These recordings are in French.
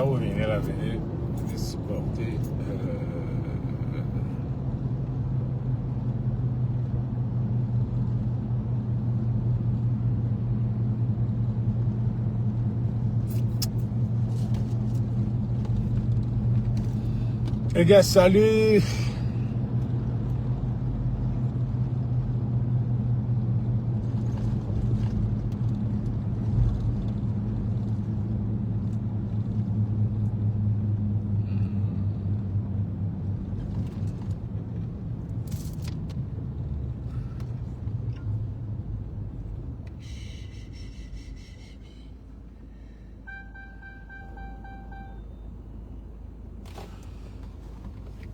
là où venez la venue de supporter. Les gars, salut.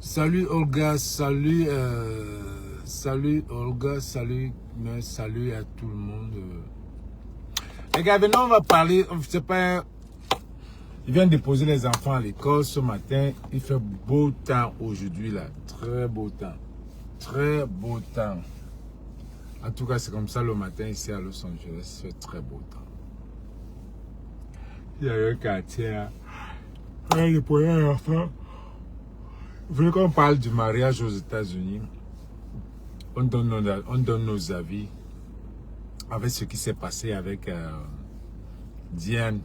Salut Olga, salut Olga, salut à tout le monde. Les gars, maintenant on va parler, c'est pas, il vient de déposer les enfants à l'école ce matin. Il fait beau temps aujourd'hui là, très beau temps, très beau temps. En tout cas, c'est comme ça le matin ici à Los Angeles, il fait très beau temps. Il y a un quartier là, il a déposé les enfants. Vous voulez qu'on parle du mariage aux États-Unis? On donne nos avis avec ce qui s'est passé avec Diane.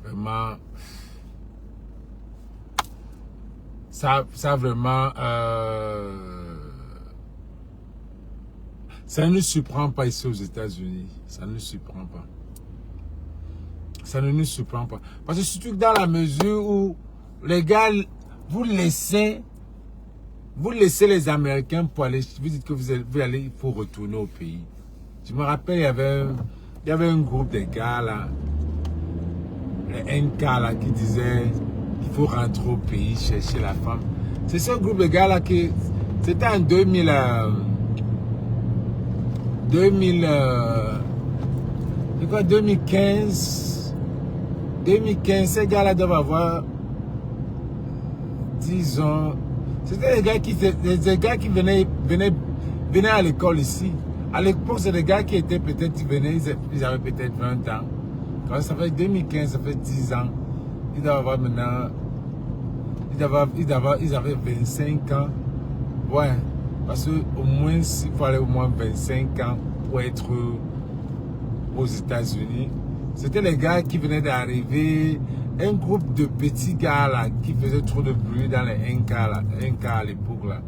Vraiment, ça vraiment, ça ne nous surprend pas ici aux États-Unis. Ça ne nous surprend pas. Ça ne nous surprend pas. Parce que surtout dans la mesure où les gars, vous laissez les Américains pour aller, vous dites que vous allez, il faut retourner au pays. Je me rappelle, il y avait un groupe de gars là, les NK là, qui disaient qu'il faut rentrer au pays, chercher la femme. C'est ce groupe de gars là qui, c'était en 2015, ces gars là doivent avoir 10 ans. C'était des gars qui venaient à l'école ici. À l'époque, c'est des gars qui étaient peut-être, ils avaient peut-être 20 ans. Quand ça fait 2015, ça fait 10 ans. Ils doivent avoir maintenant, ils avaient 25 ans. Ouais, parce qu'au moins, il faut aller au moins 25 ans pour être aux États-Unis. C'était les gars qui venaient d'arriver. Un groupe de petits gars là qui faisaient trop de bruit dans les NK à l'époque là.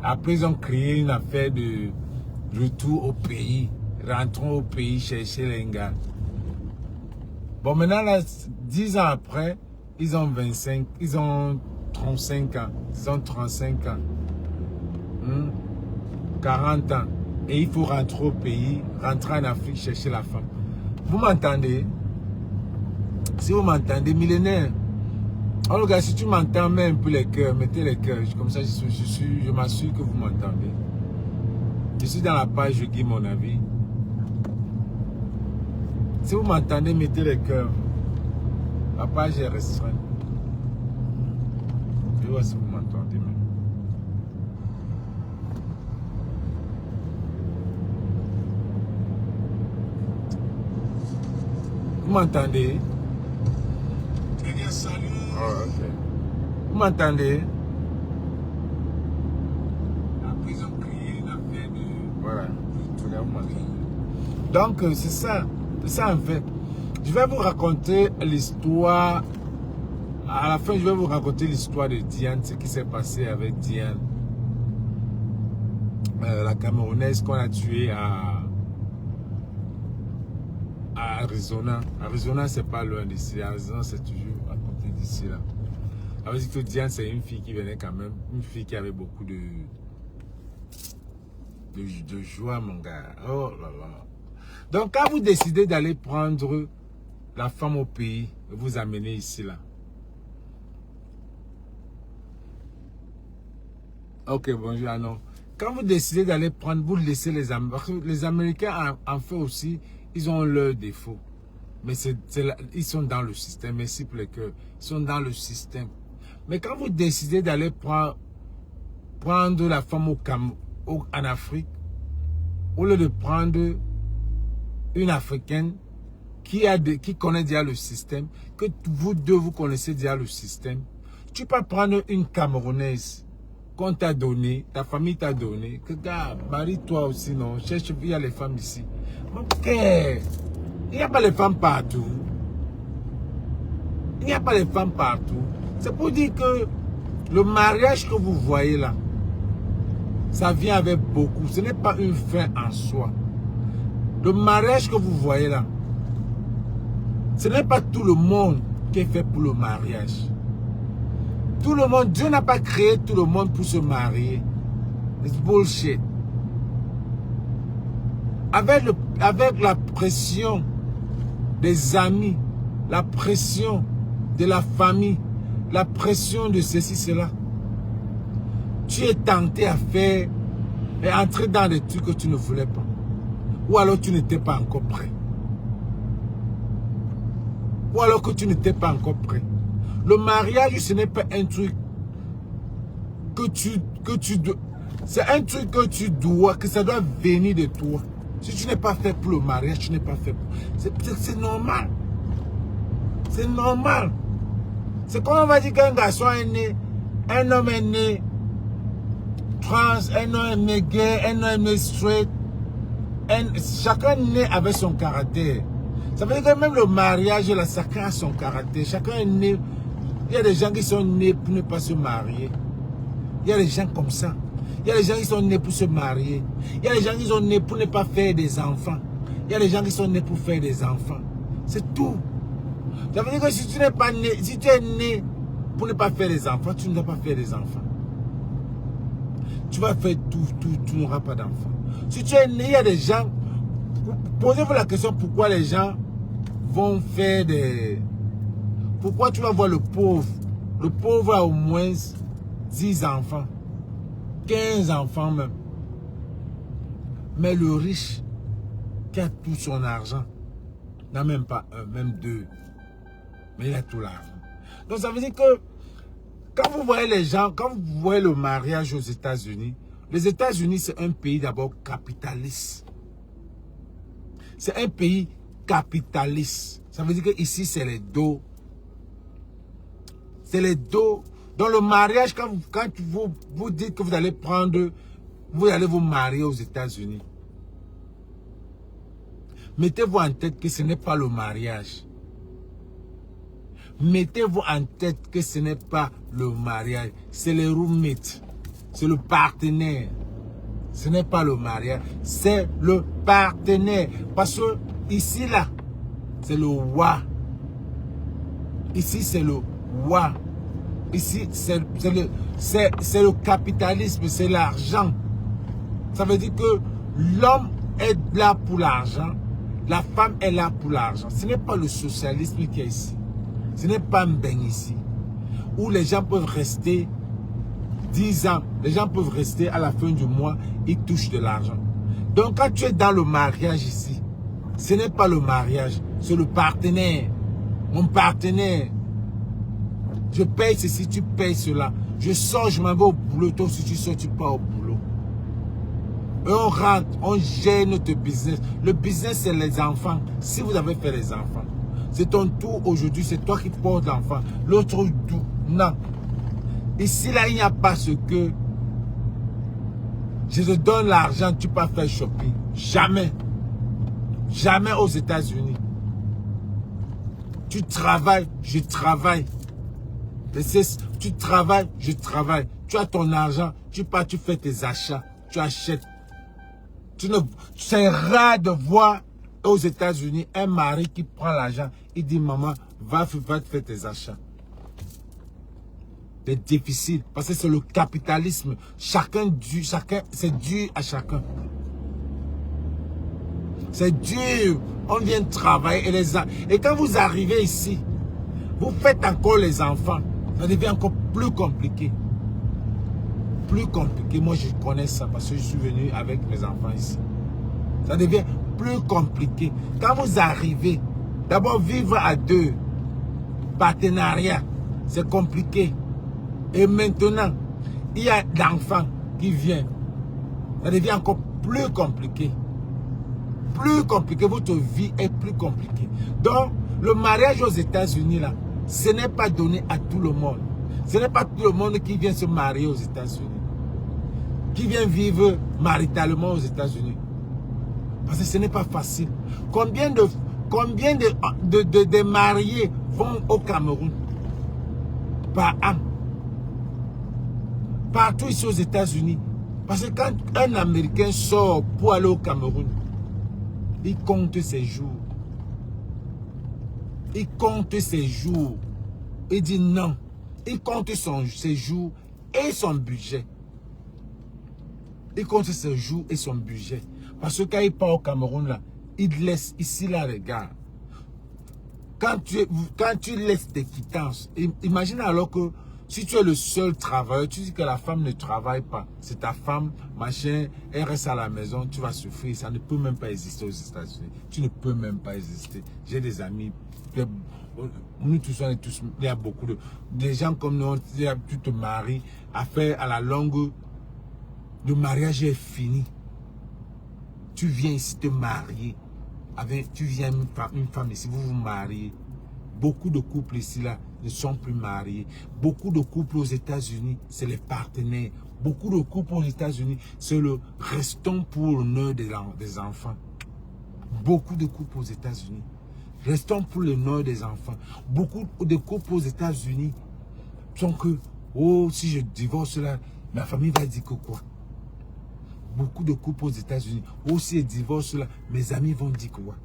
Après ils ont créé une affaire de retour au pays. Rentrons au pays chercher les gars. Bon maintenant là, 10 ans après, ils ont 35 ans. Ils ont 35 ans. 40 ans. Et il faut rentrer au pays, rentrer en Afrique, chercher la femme. Vous m'entendez? Si vous m'entendez, millénaire. Oh le gars, si tu m'entends, mets un peu les cœurs, mettez les cœurs. Comme ça, je m'assure que vous m'entendez. Je suis dans la page, je guide mon avis. Si vous m'entendez, mettez les cœurs. La page est restreinte. Je vois si vous m'entendez. Vous m'entendez? Salut. Oh, okay. Vous m'entendez? Après, ils ont créé une affaire de... Voilà. Donc, c'est ça. C'est ça, en fait. Je vais vous raconter l'histoire. À la fin, je vais vous raconter l'histoire de Diane, ce qui s'est passé avec Diane. La Camerounaise qu'on a tuée à Arizona. Arizona, c'est pas loin d'ici. Arizona, c'est toujours à côté d'ici là. Alors, que Diane, c'est une fille qui venait quand même. Une fille qui avait beaucoup de joie, mon gars. Oh là là. Donc, quand vous décidez d'aller prendre la femme au pays, vous amener ici là. Ok, bonjour, ah non. Quand vous décidez d'aller prendre, vous laissez les Américains. Les Américains, en fait aussi, ils ont leurs défauts. Mais ils sont dans le système. Merci pour les cœurs. Ils sont dans le système. Mais quand vous décidez d'aller prendre la femme en Afrique, au lieu de prendre une Africaine, qui connaît déjà le système, que vous deux, vous connaissez déjà le système. Tu peux prendre une Camerounaise qu'on t'a donné, ta famille t'a donné, que gars, marie-toi aussi, non, cherche, il y a les femmes ici. Ok, il n'y a pas les femmes partout. Il n'y a pas les femmes partout. C'est pour dire que le mariage que vous voyez là, ça vient avec beaucoup. Ce n'est pas une fin en soi. Le mariage que vous voyez là, ce n'est pas tout le monde qui est fait pour le mariage. Tout le monde, Dieu n'a pas créé tout le monde pour se marier. C'est bullshit. Avec la pression des amis, la pression de la famille, la pression de ceci, cela, tu es tenté à faire et entrer dans des trucs que tu ne voulais pas. Ou alors tu n'étais pas encore prêt. Ou alors que tu n'étais pas encore prêt. Le mariage, ce n'est pas un truc que tu dois. C'est un truc que tu dois, que ça doit venir de toi. Si tu n'es pas fait pour le mariage, tu n'es pas fait pour. C'est normal. C'est normal. C'est comme on va dire qu'un garçon est né, un homme est né trans, un homme est né gay, un homme est né straight. Chacun est né avec son caractère. Ça veut dire que même le mariage, là, chacun a son caractère. Chacun est né. Il y a des gens qui sont nés pour ne pas se marier. Il y a des gens comme ça. Il y a des gens qui sont nés pour se marier. Il y a des gens qui sont nés pour ne pas faire des enfants. Il y a des gens qui sont nés pour faire des enfants. C'est tout. Ça veut dire que si tu n'es pas né, si tu es né pour ne pas faire des enfants, tu ne dois pas faire des enfants. Tu vas faire tout, tu n'auras pas d'enfants. Si tu es né, il y a des gens. Posez-vous la question pourquoi les gens vont faire des. Pourquoi tu vas voir le pauvre? Le pauvre a au moins 10 enfants, 15 enfants même. Mais le riche, qui a tout son argent, n'a même pas un, même deux. Mais il a tout l'argent. Donc ça veut dire que quand vous voyez les gens, quand vous voyez le mariage aux États-Unis, les États-Unis c'est un pays d'abord capitaliste. C'est un pays capitaliste. Ça veut dire que ici c'est les dos. C'est les dos. Dans le mariage, quand vous dites que vous allez vous marier aux États-Unis, mettez-vous en tête que ce n'est pas le mariage. Mettez-vous en tête que ce n'est pas le mariage. C'est le roommate. C'est le partenaire. Ce n'est pas le mariage. C'est le partenaire. Parce que ici, là, c'est le wa. Ici, c'est le wa. Ici, c'est le capitalisme, c'est l'argent. Ça veut dire que l'homme est là pour l'argent, la femme est là pour l'argent. Ce n'est pas le socialisme qui est ici. Ce n'est pas Mbeng ici. Où les gens peuvent rester 10 ans. Les gens peuvent rester à la fin du mois, ils touchent de l'argent. Donc quand tu es dans le mariage ici, ce n'est pas le mariage, c'est le partenaire. Mon partenaire. Je paye ceci, tu payes cela. Je sors, je m'en vais au boulot. Toi aussi tu sors, tu pars au boulot. Et on rentre, on gère notre business. Le business, c'est les enfants. Si vous avez fait les enfants, c'est ton tour aujourd'hui, c'est toi qui portes l'enfant. L'autre, non. Ici, là, il n'y a pas ce que je te donne l'argent, tu peux faire shopping. Jamais. Jamais aux États-Unis. Tu travailles, je travaille. Tu travailles, je travaille. Tu as ton argent, tu pars, tu fais tes achats, tu achètes. C'est rare de voir aux États-Unis un mari qui prend l'argent, il dit maman, va te faire tes achats. C'est difficile parce que c'est le capitalisme. Chacun, c'est dur à chacun. C'est dur. On vient travailler et quand vous arrivez ici, vous faites encore les enfants. Ça devient encore plus compliqué. Plus compliqué. Moi, je connais ça parce que je suis venu avec mes enfants ici. Ça devient plus compliqué. Quand vous arrivez, d'abord vivre à deux, partenariat, c'est compliqué. Et maintenant, il y a d'enfants qui viennent. Ça devient encore plus compliqué. plus compliqué, votre vie est plus compliquée. Donc, le mariage aux États-Unis, là, ce n'est pas donné à tout le monde. Ce n'est pas tout le monde qui vient se marier aux États-Unis, qui vient vivre maritalement aux États-Unis. Parce que ce n'est pas facile. Combien de mariés vont au Cameroun par an? Partout ici aux États-Unis. Parce que quand un Américain sort pour aller au Cameroun, il compte ses jours. Il compte ses jours. Il dit non. Il compte ses jours et son budget. Il compte ses jours et son budget. Parce que quand il part au Cameroun, là, il laisse ici, là, regarde. Quand tu laisses tes quittances, imagine alors que si tu es le seul travailleur, tu dis que la femme ne travaille pas. C'est ta femme, machin, elle reste à la maison, tu vas souffrir. Ça ne peut même pas exister aux États-Unis. Tu ne peux même pas exister. J'ai des amis, nous tous, on est tous, il y a beaucoup de gens comme nous, tu te maries, à la longue, le mariage est fini. Tu viens ici te marier. Tu viens une femme ici, vous vous mariez. Beaucoup de couples ici là ne sont plus mariés. Beaucoup de couples aux États-Unis, c'est les partenaires. Beaucoup de couples aux États-Unis, c'est le restant pour l'honneur des enfants. Beaucoup de couples aux États-Unis, restons pour l'honneur des enfants. Beaucoup de couples aux États-Unis sont que, oh, si je divorce là, ma famille va dire que quoi? Beaucoup de couples aux États-Unis, oh, si je divorce là, mes amis vont dire que quoi?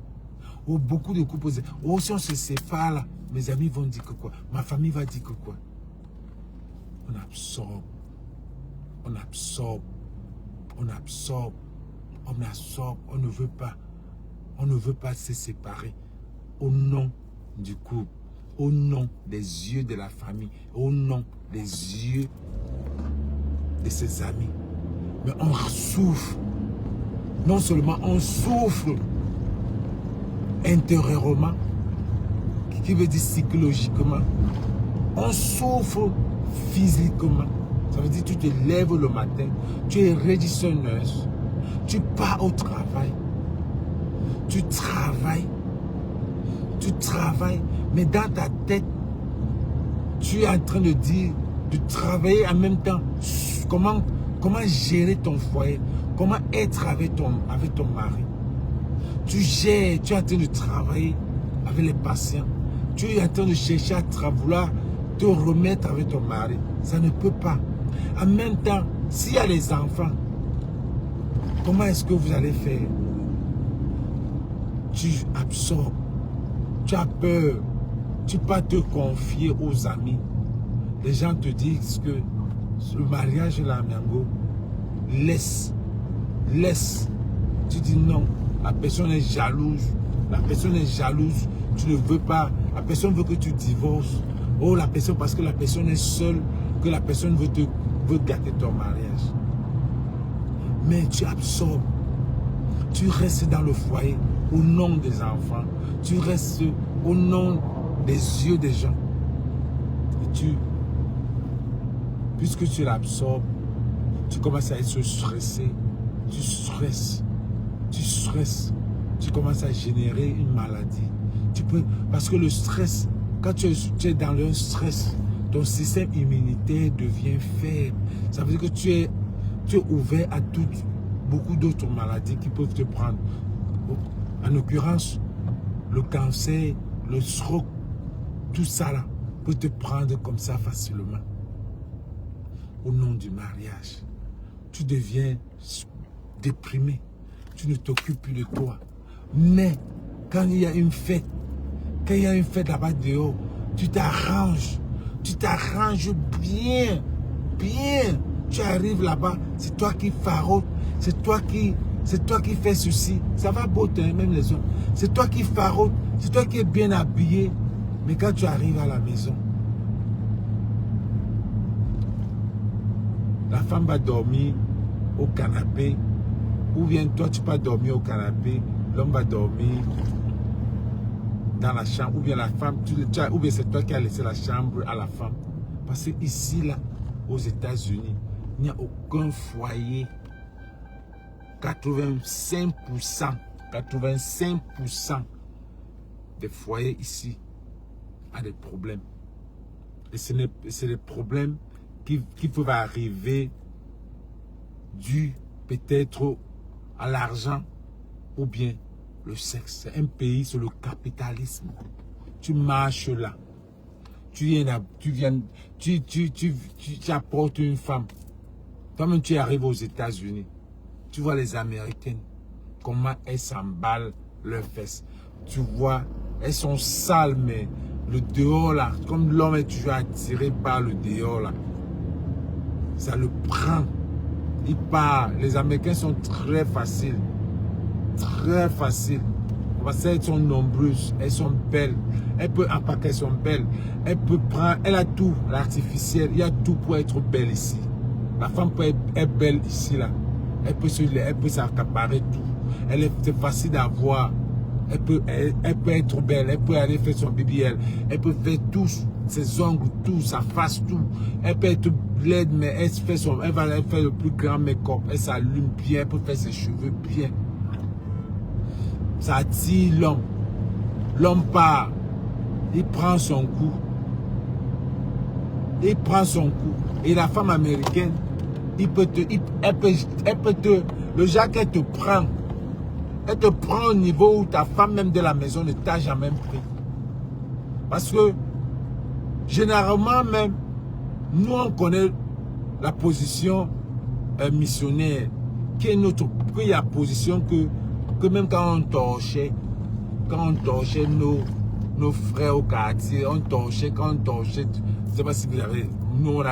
Oh, beaucoup de couples aux États-Unis, oh, si on se sépare là, mes amis vont dire que quoi? Ma famille va dire que quoi? On absorbe, on absorbe, on absorbe, on absorbe, on ne veut pas. On ne veut pas se séparer au nom du couple, au nom des yeux de la famille, au nom des yeux de ses amis. Mais on souffre. Non seulement on souffre intérieurement, qui veut dire psychologiquement, on souffre physiquement. Ça veut dire que tu te lèves le matin, tu es réditionneuse, tu pars au travail. Tu travailles, mais dans ta tête, tu es en train de dire, de travailler en même temps. Comment gérer ton foyer, comment être avec ton mari. Tu gères, tu es en train de travailler avec les patients. Tu es en train de chercher à vouloir te remettre avec ton mari. Ça ne peut pas. En même temps, s'il y a les enfants, comment est-ce que vous allez faire? Tu absorbes, tu as peur, tu ne peux pas te confier aux amis. Les gens te disent que le mariage là, Miango, laisse. Tu dis non, la personne est jalouse, tu ne veux pas, la personne veut que tu divorces. Oh, la personne, parce que la personne est seule, que la personne veut gâter ton mariage. Mais tu absorbes, tu restes dans le foyer. Au nom des enfants, tu restes au nom des yeux des gens. Et puisque tu l'absorbes, tu commences à être stressé, tu stresses, tu commences à générer une maladie. Parce que le stress, quand tu es dans le stress, ton système immunitaire devient faible. Ça veut dire que tu es ouvert à beaucoup d'autres maladies qui peuvent te prendre. En l'occurrence, le cancer, le stroke, tout ça là, peut te prendre comme ça facilement. Au nom du mariage, tu deviens déprimé. Tu ne t'occupes plus de toi. Mais quand il y a une fête, là-bas dehors, tu t'arranges bien. Tu arrives là-bas, c'est toi qui farote, c'est toi qui fais ceci. Ça va beau, même les hommes. C'est toi qui farote, c'est toi qui es bien habillé. Mais quand tu arrives à la maison, la femme va dormir au canapé. Ou bien toi, tu peux dormir au canapé. L'homme va dormir dans la chambre. Ou bien la femme, ou bien c'est toi qui as laissé la chambre à la femme. Parce que ici, là, aux États-Unis, il n'y a aucun foyer. 85% 85% des foyers ici ont des problèmes. Et c'est des problèmes qui peuvent arriver dû peut-être à l'argent ou bien le sexe. C'est un pays sur le capitalisme. Tu marches là. Tu apportes une femme. Toi-même, tu arrives aux États-Unis. Tu vois les Américaines, comment elles s'emballent leurs fesses. Tu vois, elles sont sales, mais le dehors là, comme l'homme est toujours attiré par le dehors là, ça le prend. Il part. Les Américains sont très faciles. Très faciles. Parce qu'elles sont nombreuses, elles sont belles. Elle peut, à part qu'elles sont belles, elle peut prendre, elle a tout, l'artificiel, il y a tout pour être belle ici. La femme peut être belle ici, là. Elle peut s'accaparer tout. C'est facile d'avoir. Elle peut être belle, elle peut aller faire son BBL, elle peut faire tout, ses ongles, tout, sa face, tout. Elle peut être laide, mais elle va faire le plus grand make-up. Elle s'allume bien, elle peut faire ses cheveux bien. Ça attire l'homme. L'homme part. Il prend son coup. Il prend son coup. Et la femme américaine, elle peut te, le genre qu'elle te prend. Elle te prend au niveau où ta femme même de la maison ne t'a jamais pris. Parce que, généralement même, nous on connaît la position missionnaire, qui est notre, qu'il y a position que même quand on torchait nos frères au quartier, quand on torchait, je ne sais pas si vous avez, nous on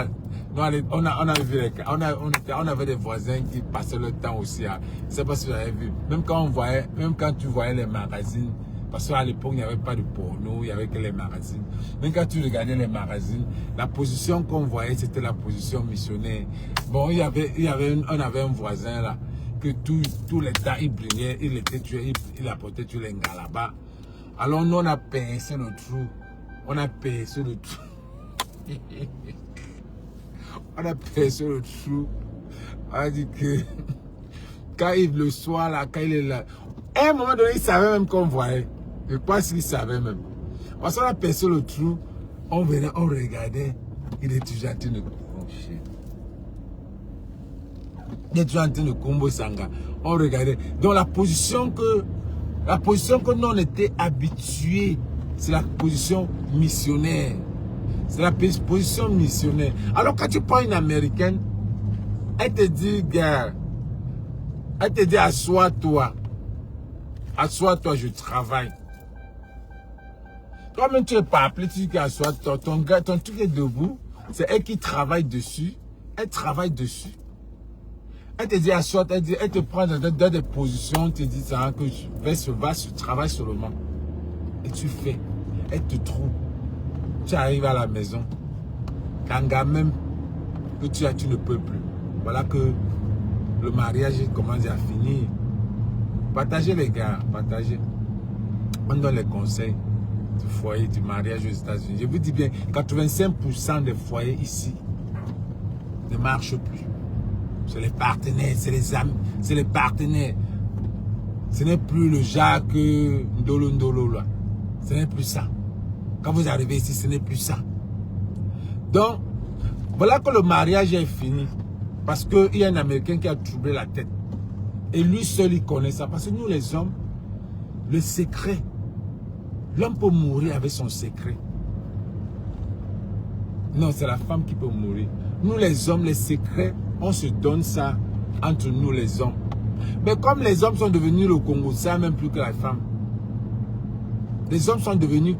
avait des voisins qui passaient le temps aussi, je ne sais pas si vous avez vu, même quand tu voyais les magazines, parce qu'à l'époque il n'y avait pas de porno, il n'y avait que les magazines, même quand tu regardais les magazines, la position qu'on voyait c'était la position missionnaire. Bon, on avait un voisin là, que tous les temps il brillait, il apportait tous les gars là-bas. Alors nous on a pincé le trou. On a pincé le trou. On a pincé le trou. On a dit que quand le soir là, quand il est là, à un moment donné il savait même qu'on voyait. Je pense qu'il savait même. Parce qu'on a pincé le trou, on venait, on regardait, il est toujours en train de coucher. Il est toujours en train de combo sanga. On regardait. Donc la position que nous on était habitués, c'est la position missionnaire. C'est la position missionnaire. Alors quand tu prends une américaine, elle te dit, gars, elle te dit, assois-toi. Assois-toi, je travaille. Toi-même, tu n'es pas appelé, tu dis qu'assois-toi. Ton truc est debout. C'est elle qui travaille dessus. Elle travaille dessus. Elle te dit assois-toi, elle te prend dans des positions, te dit ça, que va sur travail seulement. Et tu fais. Elle te trouve. Tu arrives à la maison. Quand même que tu ne peux plus. Voilà que le mariage commence à finir. Partagez les gars, partagez. On donne les conseils du foyer, du mariage aux États-Unis. Je vous dis bien, 85% des foyers ici ne marchent plus. C'est les partenaires, c'est les amis, c'est les partenaires. Ce n'est plus le Jacques Ndolo là. Ce n'est plus ça. Quand vous arrivez ici, ce n'est plus ça. Donc, voilà que le mariage est fini. Parce qu'il y a un Américain qui a troublé la tête. Et lui seul, il connaît ça. Parce que nous, les hommes, le secret, l'homme peut mourir avec son secret. Non, c'est la femme qui peut mourir. Nous, les hommes, les secrets, on se donne ça entre nous, les hommes. Mais comme les hommes sont devenus le Congo, ça même plus que la femme. Les hommes sont devenus...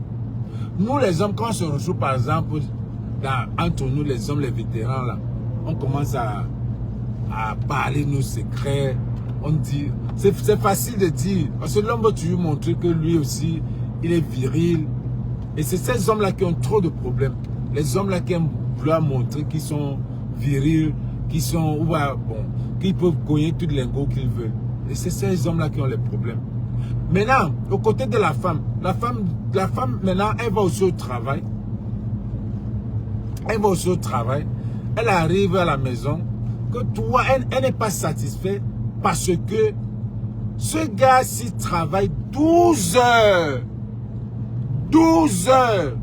Nous, les hommes, quand on se retrouve, par exemple, entre nous, les hommes, les vétérans, là, on commence à parler nos secrets. On dit... C'est facile de dire. Parce que l'homme veut toujours montrer que lui aussi, il est viril. Et c'est ces hommes-là qui ont trop de problèmes. Les hommes-là qui aiment vouloir montrer qu'ils sont virils, qui sont... bon, qui peuvent cogner tout lingot qu'ils veulent. Et c'est ces hommes-là qui ont les problèmes. Maintenant, aux côtés de la femme, maintenant, elle va aussi au travail. Elle va aussi au travail. Elle arrive à la maison. Que toi, elle n'est pas satisfaite parce que Ce gars-ci travaille 12 heures. 12 heures.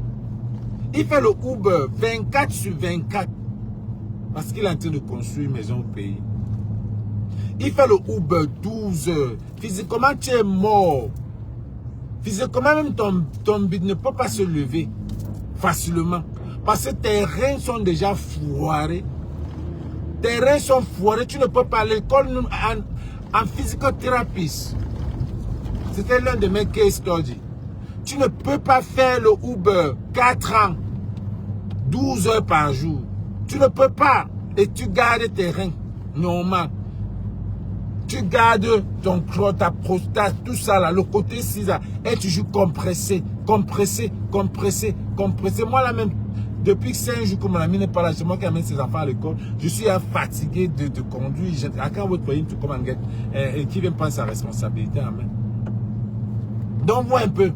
Il fait le Uber 24 sur 24. Parce qu'il est en train de construire une maison au pays. Il fait le Uber 12 heures. Physiquement, tu es mort. Physiquement, même ton bide ne peut pas se lever facilement. Parce que tes reins sont déjà foirés. Tes reins sont foirés. Tu ne peux pas à l'école en physiothérapie. C'était l'un de mes case studies. Tu ne peux pas faire le Uber 4 ans, 12 heures par jour. Tu ne peux pas. Et tu gardes tes reins normal. Tu gardes ton crâne, ta prostate, tout ça là, le côté 6 là. Et tu joues compressé, compressé, compressé, compressé. Moi là même, depuis 5 jours que mon ami n'est pas là, c'est moi qui amène ses enfants à l'école. Je suis fatigué de conduire. Quand vous voyez tout comme un gars qui vient prendre sa responsabilité en main. Donc vois un peu.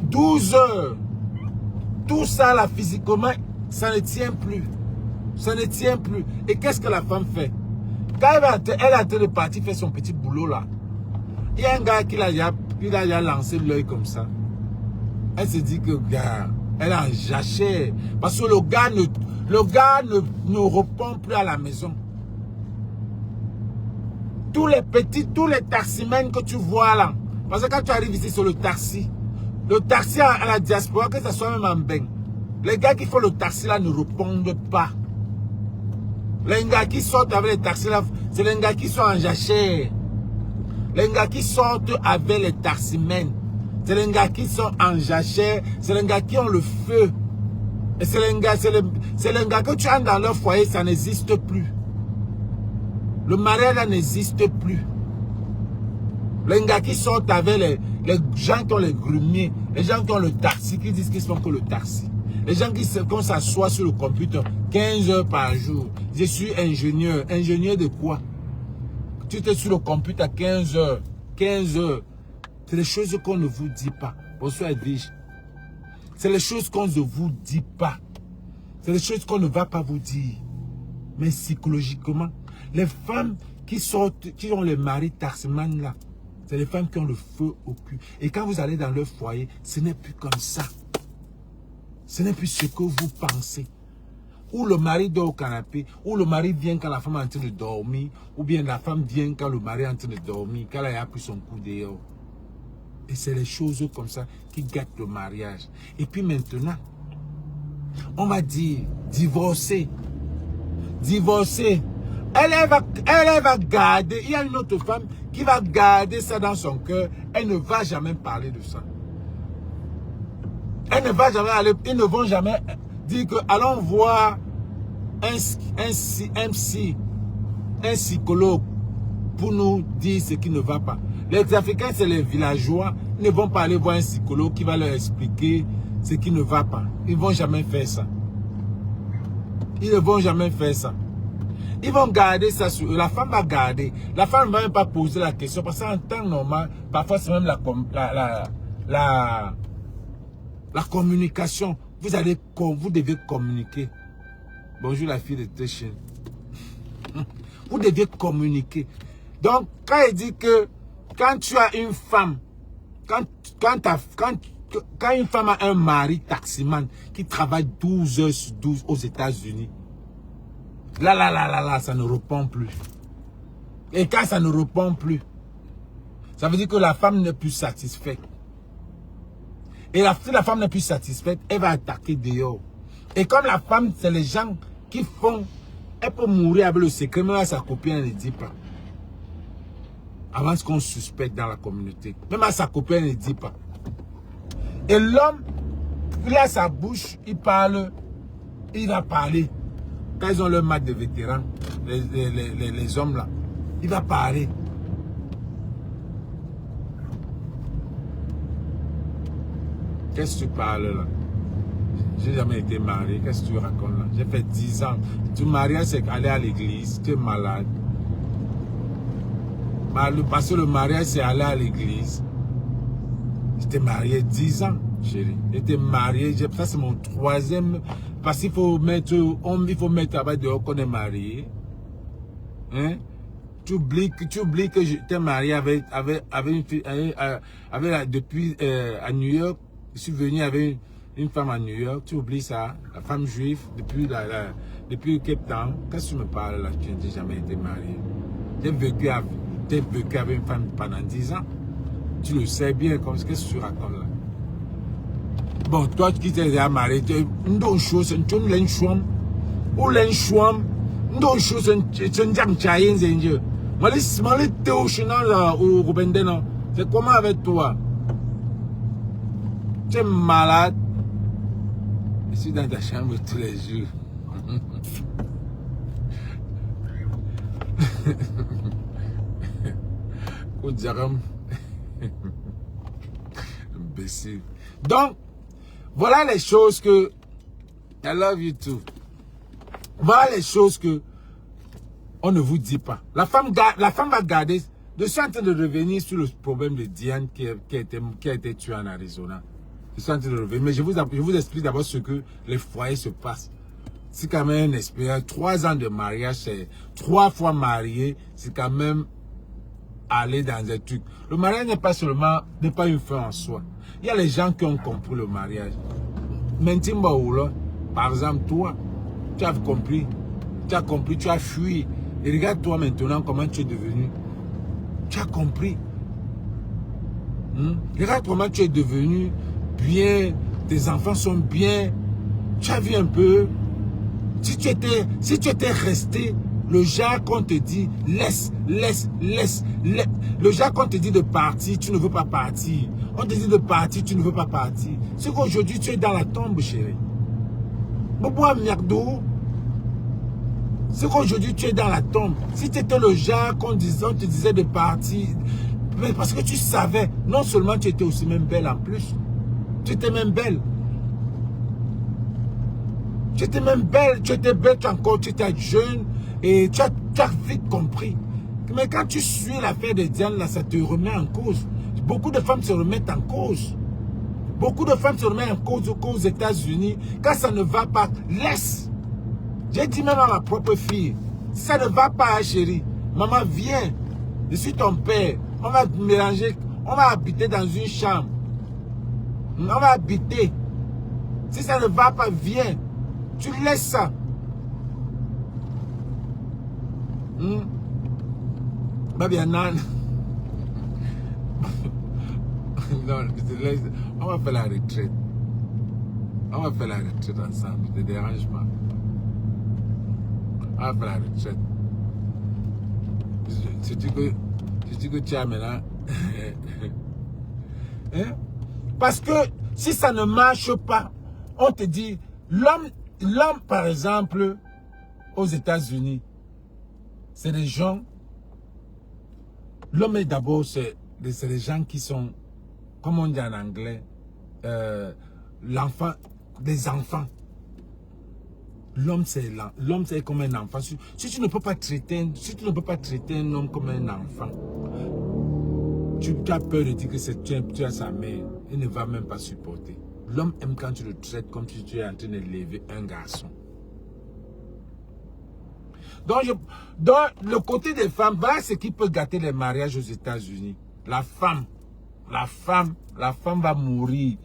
12 heures. Tout ça là, physiquement, ça ne tient plus. Ça ne tient plus. Et qu'est-ce que la femme fait? Quand elle est en train de partir faire son petit boulot là, il y a un gars qui a déjà lancé l'œil comme ça. Elle se dit que gars, elle a en jachère. Parce que le gars ne répond plus à la maison. Tous les taximens que tu vois là, parce que quand tu arrives ici sur le taxi à la diaspora, que ce soit même en bain, les gars qui font le taxi là ne répondent pas. Les gars qui sortent avec les taxis là, c'est les gars qui sont en jachère. Les gars qui sortent avec les taximens, c'est les gars qui sont en jachère, c'est les gars qui ont le feu. Et c'est les gars que tu as dans leur foyer, ça n'existe plus. Le mariage là n'existe plus. Les gars qui sortent avec les gens qui ont les grumiers, les gens qui ont le taxi, qui disent qu'ils font que le taxi. Les gens qui s'assoient sur le computer 15 heures par jour. Je suis ingénieur. Ingénieur de quoi? Tu es sur le computer 15 heures. 15 heures. C'est les choses qu'on ne vous dit pas. Bonsoir Edwige. C'est les choses qu'on ne vous dit pas. C'est les choses qu'on ne va pas vous dire. Mais psychologiquement, les femmes qui sortent, qui ont les maris taximan là, c'est les femmes qui ont le feu au cul. Et quand vous allez dans leur foyer, ce n'est plus comme ça. Ce n'est plus ce que vous pensez. Ou le mari dort au canapé, ou le mari vient quand la femme est en train de dormir, ou bien la femme vient quand le mari est en train de dormir, quand elle a pris son coup dehors. Et c'est les choses comme ça qui gâtent le mariage. Et puis maintenant, on va dire divorcer. Divorcer. Elle va garder, il y a une autre femme qui va garder ça dans son cœur. Elle ne va jamais parler de ça. Elle ne va jamais aller, ils ne vont jamais dire que allons voir un psychologue pour nous dire ce qui ne va pas. Les Africains, c'est les villageois, ils ne vont pas aller voir un psychologue qui va leur expliquer ce qui ne va pas. Ils ne vont jamais faire ça. Ils ne vont jamais faire ça. Ils vont garder ça sur eux. La femme va garder. La femme ne va même pas poser la question parce qu'en temps normal, parfois c'est même la communication. Vous devez communiquer. Bonjour la fille de Teshin. Vous devez communiquer. Donc, quand il dit que quand tu as une femme, quand une femme a un mari taximan qui travaille 12 heures sur 12 aux États-Unis, là, ça ne répond plus. Et quand ça ne répond plus, ça veut dire que la femme n'est plus satisfaite. Et si la femme n'est plus satisfaite, elle va attaquer dehors. Et comme la femme, c'est les gens qui font, elle peut mourir avec le secret, même à sa copine, elle ne dit pas. Avant ce qu'on suspecte dans la communauté. Même à sa copine, elle ne dit pas. Et l'homme, il a sa bouche, il parle, il va parler. Quand ils ont leur match de vétérans, les hommes là, il va parler. Qu'est-ce que tu parles là? J'ai jamais été marié. Qu'est-ce que tu racontes là? J'ai fait 10 ans. Tu mariage, c'est aller à l'église. Tu es malade. Parce que le mariage, c'est aller à l'église. J'étais marié 10 ans, chérie. J'étais marié. Ça, c'est mon 3e. Parce qu'il faut mettre, il faut mettre là-bas dehors qu'on est marié. Hein? Tu oublies que j'étais marié avec une fille, depuis à New York. Je suis venu avec une femme à New York. Tu oublies ça, la femme juive, depuis Cape Town. Qu'est-ce que tu me parles là? Tu n'as jamais été marié. J'ai vécu avec une femme pendant 10 ans. Tu le sais bien, qu'est-ce que tu racontes là? Bon, toi qui t'es déjà marié, tu as une chose, tu as une chouam, ou une chouam, une chose, tu as une jam chayen, c'est Dieu. C'est comment avec toi? Tu es malade. Je suis dans ta chambre tous les jours. Imbécile. Donc, voilà les choses que... I love you too. Voilà les choses que on ne vous dit pas. La femme va garder... Je suis en train de revenir sur le problème de Diane qui a été tuée en Arizona. Je suis en train de revenir. Mais je vous explique d'abord ce que les foyers se passent. C'est quand même une expérience. 3 ans de mariage, c'est 3 fois marié. C'est quand même aller dans un truc. Le mariage n'est pas une fin en soi. Il y a les gens qui ont compris le mariage. Maintenant, par exemple, toi, tu as compris, tu as fui. Et regarde-toi maintenant comment tu es devenu. Tu as compris. Regarde comment tu es devenu bien. Tes enfants sont bien. Tu as vu un peu. Si tu étais resté, le genre qu'on te dit, laisse. Le genre qu'on te dit de partir, tu ne veux pas partir. On te dit de partir, tu ne veux pas partir. C'est qu'aujourd'hui, tu es dans la tombe, chérie. C'est qu'aujourd'hui, tu es dans la tombe. Si tu étais le genre qu'on te disait de partir, mais parce que tu savais, non seulement tu étais aussi même belle en plus, tu étais même belle. Tu étais même belle, tu étais belle encore, tu étais jeune et tu as vite compris. Mais quand tu suis l'affaire de Diane, là, ça te remet en cause. Beaucoup de femmes se remettent en cause. Beaucoup de femmes se remettent en cause aux États-Unis. Quand ça ne va pas, laisse. J'ai dit même à ma propre fille, ça ne va pas, chérie. Maman, viens. Je suis ton père. On va mélanger, on va habiter dans une chambre. On va habiter. Si ça ne va pas, viens. Tu laisses ça. Bien, non. Non, je te laisse. On va faire la retraite. On va faire la retraite ensemble. Ne te dérange pas. On va faire la retraite. Si tu que tu as maintenant. Hein? Parce que si ça ne marche pas, on te dit, l'homme par exemple, aux États-Unis, c'est des gens. L'homme est d'abord, c'est des gens qui sont, comme on dit en anglais, l'enfant, des enfants. L'homme c'est comme un enfant. Si tu ne peux pas traiter un homme comme un enfant, tu as peur de dire que tu as sa mère, il ne va même pas supporter. L'homme aime quand tu le traites comme si tu es en train d'élever un garçon. Donc, le côté des femmes, voilà ce qui peut gâter les mariages aux États-Unis. La femme va mourir.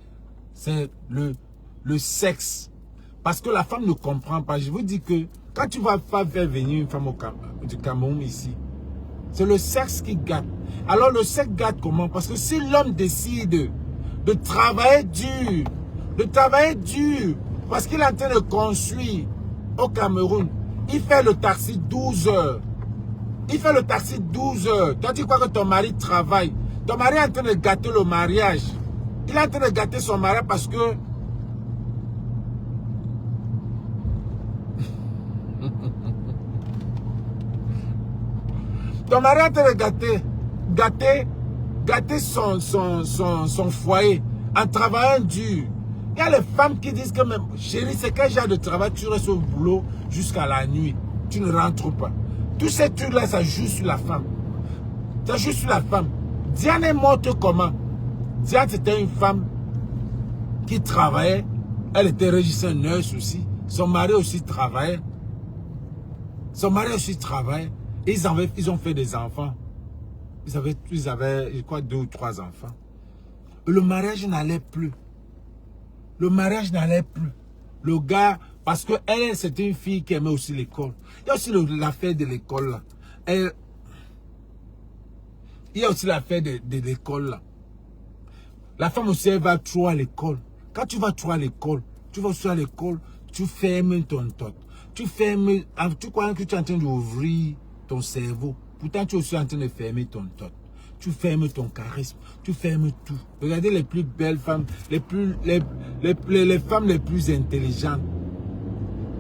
C'est le sexe. Parce que la femme ne comprend pas. Je vous dis que quand tu vas faire venir une femme du Cameroun ici, c'est le sexe qui gâte. Alors le sexe gâte comment? Parce que si l'homme décide de travailler dur, parce qu'il est en train de construire au Cameroun, il fait le taxi 12 heures. Toi, tu crois que ton mari travaille. Ton mari est en train de gâter le mariage. Il est en train de gâter son mariage parce que... ton mari est en train de gâter son foyer en travaillant dur. Il y a les femmes qui disent que même, chérie, c'est quel genre de travail, tu restes au boulot jusqu'à la nuit. Tu ne rentres pas. Tous ces trucs-là, ça joue sur la femme. Ça joue sur la femme. Diane est morte comment? Diane, c'était une femme qui travaillait. Elle était régisseur nurse aussi. Son mari aussi travaillait. Ils ont fait des enfants. Ils avaient, je crois, 2 ou 3 enfants. Le mariage n'allait plus. Le mariage n'allait plus. Le gars, parce que elle, c'était une fille qui aimait aussi l'école. Il y a aussi l'affaire de l'école là. Il y a aussi l'affaire de l'école là. La femme aussi, elle va trop à l'école. Quand tu vas trop à l'école, tu fermes ton tot. Tu crois que tu es en train d'ouvrir ton cerveau. Pourtant, tu es aussi en train de fermer ton tot. Tu fermes ton charisme, tu fermes tout. Regardez les plus belles femmes, les femmes les plus intelligentes.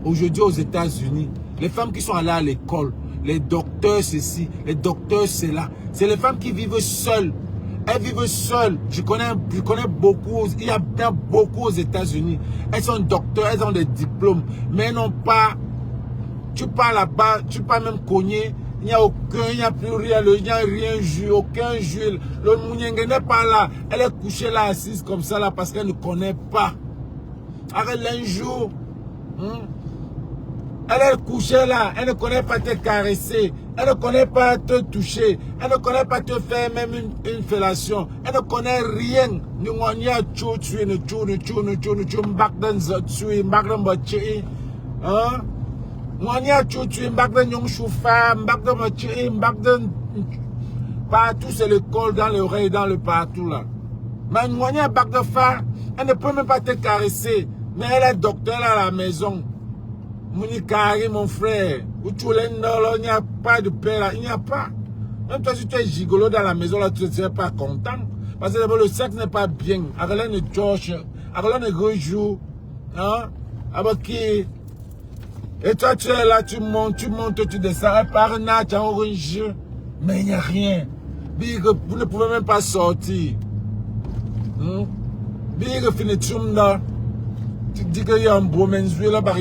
Aujourd'hui aux États-Unis, les femmes qui sont allées à l'école, les docteurs ceci, les docteurs cela, c'est les femmes qui vivent seules. Elles vivent seules. Je connais beaucoup, il y a bien beaucoup aux États-Unis. Elles sont docteurs, elles ont des diplômes, mais elles n'ont pas. Tu pars là-bas, tu pars même cogner. Il n'y a aucun, il n'y a plus rien, il n'y a rien jus, aucun jus. Le mouniengue n'est pas là. Elle est couchée là, assise comme ça là, parce qu'elle ne connaît pas. Arrête un jour. Elle est couchée là, elle ne connaît pas te caresser, elle ne connaît pas te toucher, elle ne connaît pas te faire même une fellation, elle ne connaît rien. Nous on y a tout tué, nous partout c'est le col dans l'oreille, dans le partout là. Mais nous on y a bac de phare, elle ne peut même pas te caresser, mais elle est docteur à la maison. Monikari, mon frère, où tu il n'y a pas de paix là, il n'y a pas. Même toi, si tu es gigolo dans la maison là, tu ne serais pas content. Parce que d'abord, le sexe n'est pas bien. Arrête de torche, arrête de rejoue. Hein? Et toi, tu es là, tu montes, tu descends. Par là, tu as un jeu. Mais il n'y a rien. Vous ne pouvez même pas sortir. Big finitum là. Tu dis qu'il y a un beau mensuel là, par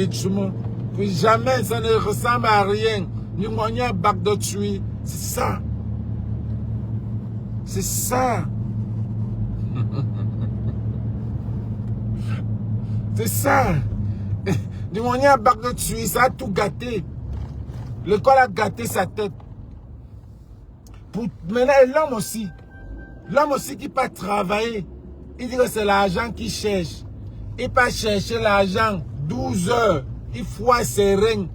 jamais, ça ne ressemble à rien. Nous avons un bac de tuer. C'est ça. C'est ça. C'est ça. Nous avons un bac de tuer. Ça a tout gâté. L'école a gâté sa tête. Maintenant, l'homme aussi. L'homme aussi qui peut travailler. Il dit que c'est l'argent qui cherche. Il peut chercher l'argent 12 heures. Il faut serein.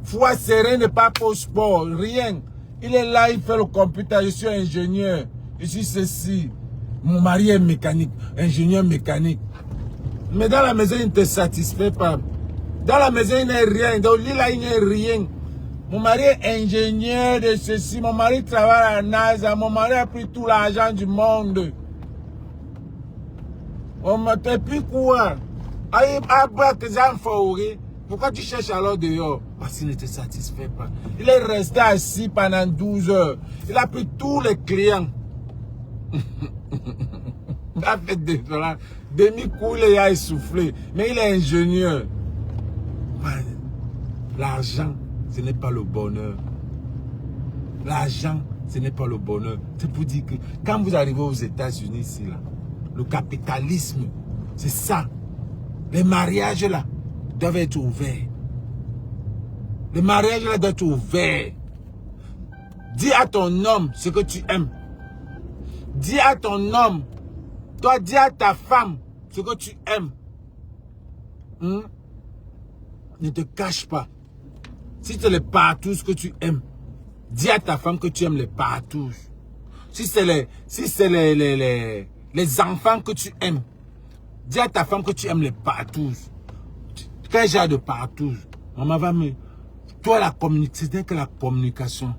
Faut serein ne pas pour sport. Rien. Il est là, il fait le computer. Je suis ingénieur. Je suis ceci. Mon mari est mécanique. Ingénieur mécanique. Mais dans la maison, il ne te satisfait pas. Dans la maison, il n'y a rien. Dans le lit, là, il n'y a rien. Mon mari est ingénieur de ceci. Mon mari travaille à NASA. Mon mari a pris tout l'argent du monde. On m'a plus quoi? Pourquoi tu cherches alors dehors? Parce qu'il ne te satisfait pas. Il est resté assis pendant 12 heures. Il a pris tous les clients. Il a fait des demi-coup, il a essoufflé. Mais il est ingénieur. L'argent, ce n'est pas le bonheur. L'argent, ce n'est pas le bonheur. C'est pour dire que quand vous arrivez aux États-Unis, ici, là, le capitalisme, c'est ça. Les mariages là doivent être ouverts. Les mariages là doivent être ouverts. Dis à ton homme ce que tu aimes. Dis à ton homme, toi dis à ta femme ce que tu aimes. Ne te cache pas. Si c'est les partous que tu aimes, dis à ta femme que tu aimes les partous. Si c'est les enfants que tu aimes, dis à ta femme que tu aimes les partous. Quel genre de partous? Maman va me... Toi, la communication, c'est que la communication.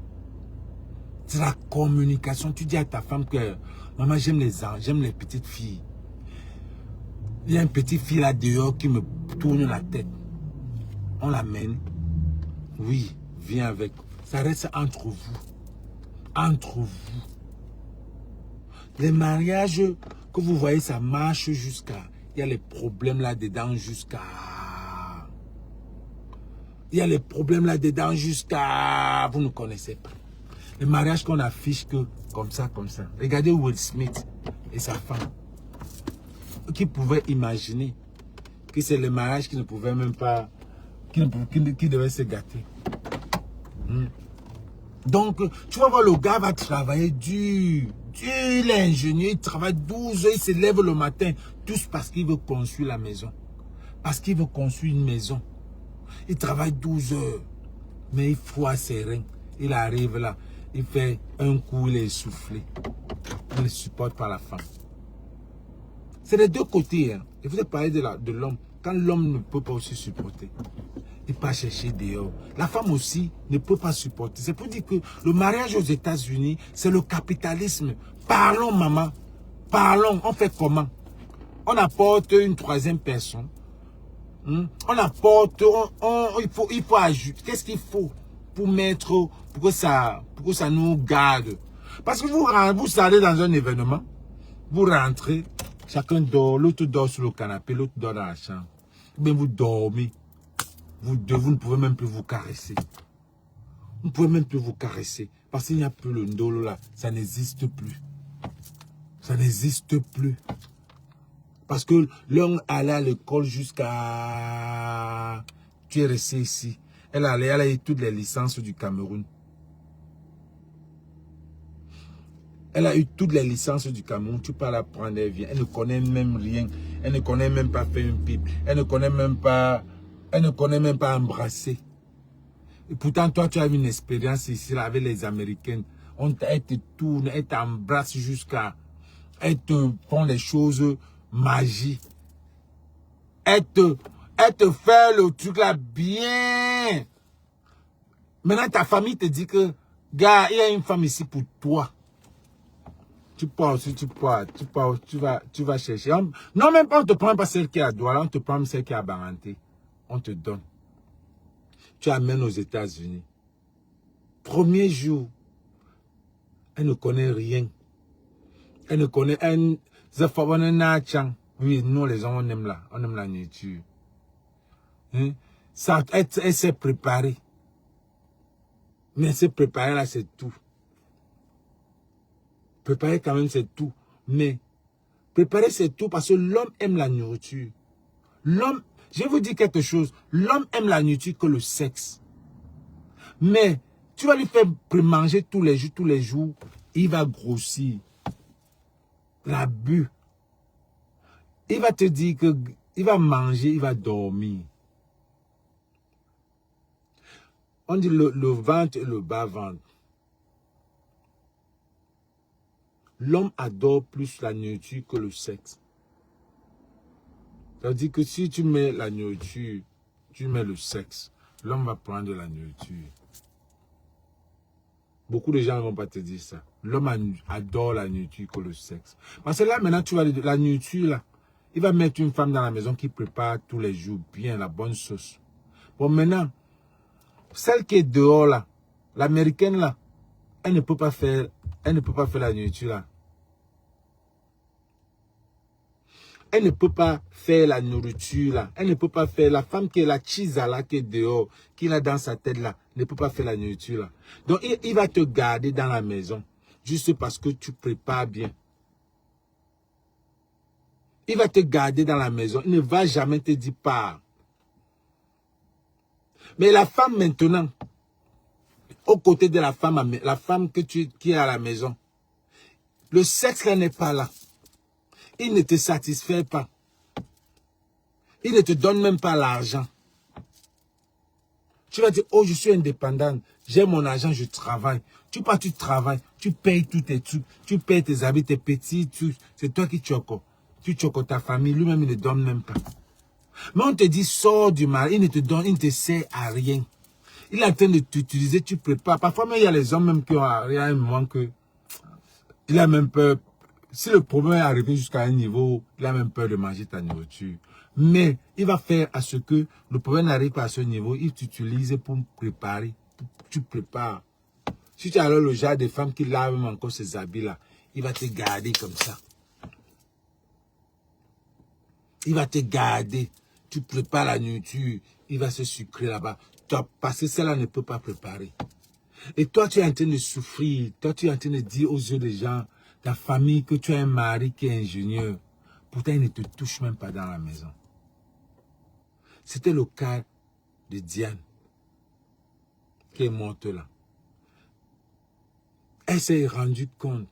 C'est la communication. Tu dis à ta femme que... Maman, j'aime les petites filles. Il y a une petite fille là dehors qui me tourne la tête. On l'amène. Oui, viens avec. Ça reste entre vous. Entre vous. Les mariages que vous voyez, ça marche jusqu'à... Il y a les problèmes là-dedans jusqu'à... Il y a les problèmes là-dedans jusqu'à... Vous ne connaissez pas. Les mariages qu'on affiche que comme ça, comme ça. Regardez Will Smith et sa femme. Qui pouvaient imaginer que c'est le mariage qui ne pouvait même pas... Qui devait se gâter. Donc, tu vas voir, le gars va travailler dur. Il est ingénieur, il travaille 12 heures, il se lève le matin. Tous parce qu'il veut construire la maison. Parce qu'il veut construire une maison. Il travaille 12 heures. Mais il froisse ses reins. Il arrive là. Il fait un coup, il est essoufflé. Il ne supporte pas la femme. C'est les deux côtés. Hein. Il faut parler de l'homme. Quand l'homme ne peut pas aussi supporter, il peut chercher dehors. La femme aussi ne peut pas supporter. C'est pour dire que le mariage aux États-Unis, c'est le capitalisme. Parlons, maman. Parlons. On fait comment? On apporte une troisième personne. On apporte, il faut ajouter. Qu'est-ce qu'il faut pour mettre, pour que ça nous garde? Parce que vous allez dans un événement, vous rentrez, chacun dort, l'autre dort sur le canapé, l'autre dort dans la chambre. Mais vous dormez. Vous ne pouvez même plus vous caresser. Vous ne pouvez même plus vous caresser. Parce qu'il n'y a plus le ndolo là. Ça n'existe plus. Ça n'existe plus. Parce que l'homme allait à l'école jusqu'à... Tu es resté ici. Elle a eu toutes les licences du Cameroun. Elle a eu toutes les licences du Cameroun. Tu peux la prendre, elle vient. Elle ne connaît même rien. Elle ne connaît même pas faire une pipe. Elle ne connaît même pas embrasser. Et pourtant, toi, tu as une expérience ici là, avec les Américaines. Elle te tourne, elle t'embrasse jusqu'à... Elle te font les choses magiques. Elle te fait le truc là bien. Maintenant, ta famille te dit que, gars, il y a une femme ici pour toi. Tu vas chercher. Non, même pas, on ne te prend pas celle qui est à Douala, on te prend celle qui est à Baranté. On te donne. Tu amènes aux États-Unis. Premier jour, elle ne connaît rien. Elle ne connaît oui, nous les hommes, on aime la nourriture. Hein? Ça, elle s'est préparée. Mais elle s'est préparée là, c'est tout. Préparer quand même, c'est tout. Mais préparer, c'est tout parce que l'homme aime la nourriture. L'homme, je vais vous dire quelque chose. L'homme aime la nourriture que le sexe. Mais tu vas lui faire manger tous les jours, il va grossir. L'abus. Il va te dire que il va manger, il va dormir. On dit le ventre et le bas-ventre. L'homme adore plus la nourriture que le sexe. Ça veut dire que si tu mets la nourriture, tu mets le sexe, l'homme va prendre de la nourriture. Beaucoup de gens ne vont pas te dire ça. L'homme adore la nourriture que le sexe. Parce que là, maintenant, tu vas la nourriture, là, il va mettre une femme dans la maison qui prépare tous les jours bien la bonne sauce. Bon, maintenant, celle qui est dehors, là, l'américaine, là, elle ne peut pas faire la nourriture, là. Elle ne peut pas faire la nourriture, là. Elle ne peut pas faire la femme qui est la chisa, là, qui est dehors, qui est dans sa tête, là, ne peut pas faire la nourriture, là. Donc, il va te garder dans la maison, juste parce que tu prépares bien. Il va te garder dans la maison. Il ne va jamais te dire pas. Mais la femme maintenant, aux côtés de la femme qui est à la maison, le sexe là n'est pas là. Il ne te satisfait pas. Il ne te donne même pas l'argent. Tu vas dire, oh, je suis indépendante, j'ai mon argent, je travaille. Tu travailles, tu payes tous tes trucs, tu payes tes habits, tes petits trucs. C'est toi qui choco. Tu choco ta famille, lui-même, il ne donne même pas. Mais on te dit, sors du mari, il ne te donne, il ne te sert à rien. Il est en train de t'utiliser, tu prépares. Parfois, même, il y a les hommes même qui ont un moment que il a même peur. Si le problème est arrivé jusqu'à un niveau, il a même peur de manger ta nourriture. Mais il va faire à ce que le problème n'arrive pas à ce niveau. Il t'utilise pour préparer. Tu prépares. Si tu as alors le genre de femme qui lave même encore ses habits-là, il va te garder comme ça. Il va te garder. Tu prépares la nourriture. Il va se sucrer là-bas. Parce que celle-là ne peut pas préparer. Et toi, tu es en train de souffrir. Toi, tu es en train de dire aux yeux des gens, ta famille, que tu as un mari qui est ingénieur. Pourtant, il ne te touche même pas dans la maison. C'était le cas de Diane. qui est morte là. Elle s'est rendue compte